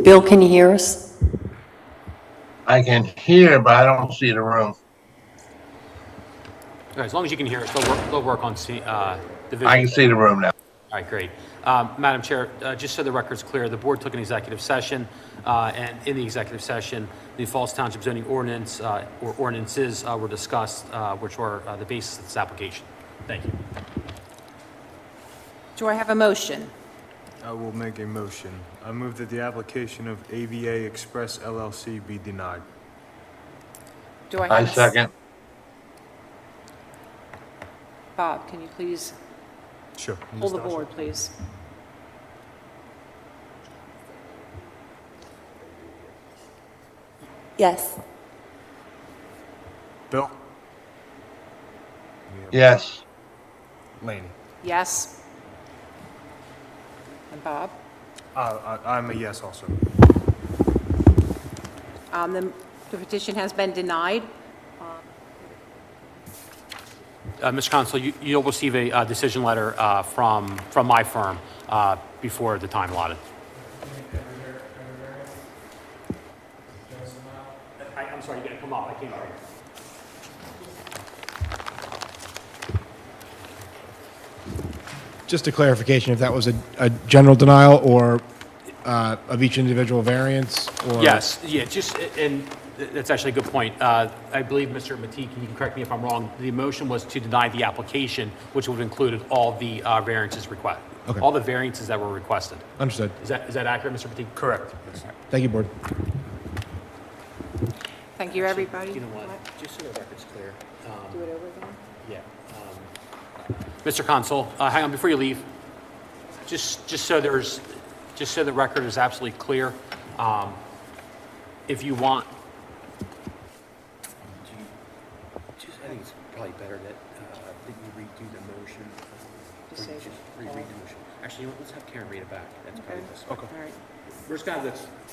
Bill, can you hear us? I can hear, but I don't see the room. All right, as long as you can hear us, they'll work on division. I can see the room now. All right, great. Madam Chair, just so the record's clear, the board took an executive session, and in the executive session, the Falls Township zoning ordinance or ordinances were discussed, which were the basis of this application. Thank you. Do I have a motion? I will make a motion. I move that the application of AVA Express LLC be denied. Do I I have second. Bob, can you please Sure. pull the board, please? Yes. Bill? Yes. Laney? Yes. And Bob? I'm a yes also. The petition has been denied. Mr. Consul, you'll receive a decision letter from my firm before the time allotted. I'm sorry, you're going to come up. I can't hear you. Just a clarification, if that was a general denial or of each individual variance? Or Yes, yeah, and that's actually a good point. I believe, Mr. Matee, you can correct me if I'm wrong, the motion was to deny the application, which would have included all the variances requested. Okay. All the variances that were requested. Understood. Is that accurate, Mr. Matee? Correct. Thank you, Board. Thank you, everybody. You know what, just so the record's clear. Do it over again? Yeah. Mr. Consul, hang on, before you leave, just so the record is absolutely clear, if you want, I think it's probably better that you redo the motion. Just say reread the motion. Actually, you know what, let's have Karen read it back. That's probably best. Okay. All right. We're just gonna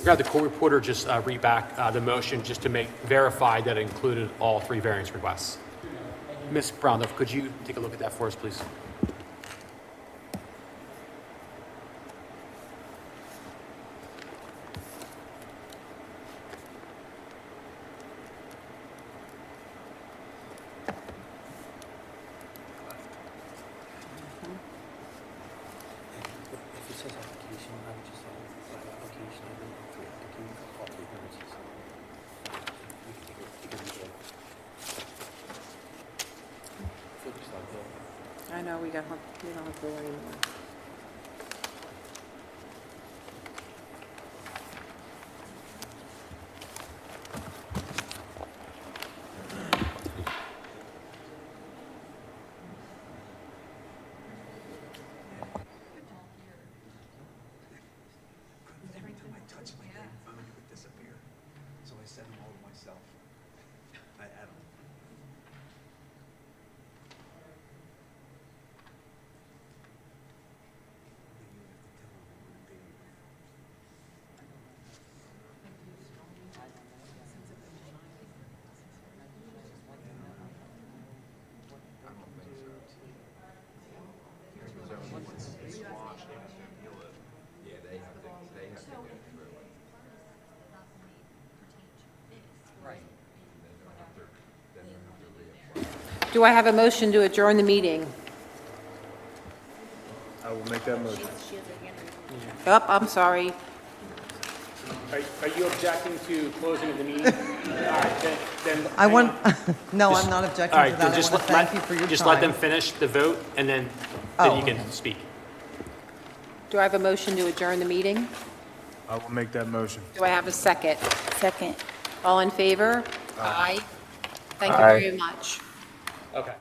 have the court reporter just read back the motion just to verify that it included all three variance requests. Ms. Brown, could you take a look at that for us, please? If it says application, I would just say application, and then three applications, all three variances. You can read it. I know, we don't have to worry anymore. Every time I touch my phone, it would disappear. So I set them all to myself. I add them. Do I have a motion to adjourn the meeting? I will make that motion. I'm sorry. Are you objecting to closing of the meeting? All right, then. I want, no, Just- I'm not objecting all right, to then that. I just want to thank you for your time. Just let them finish the vote, and then Oh, you can okay. speak. Do I have a motion to adjourn the meeting? I will make that motion. Do I have a second? Second. All in favor? Aye. Thank you Aye. very much. Okay.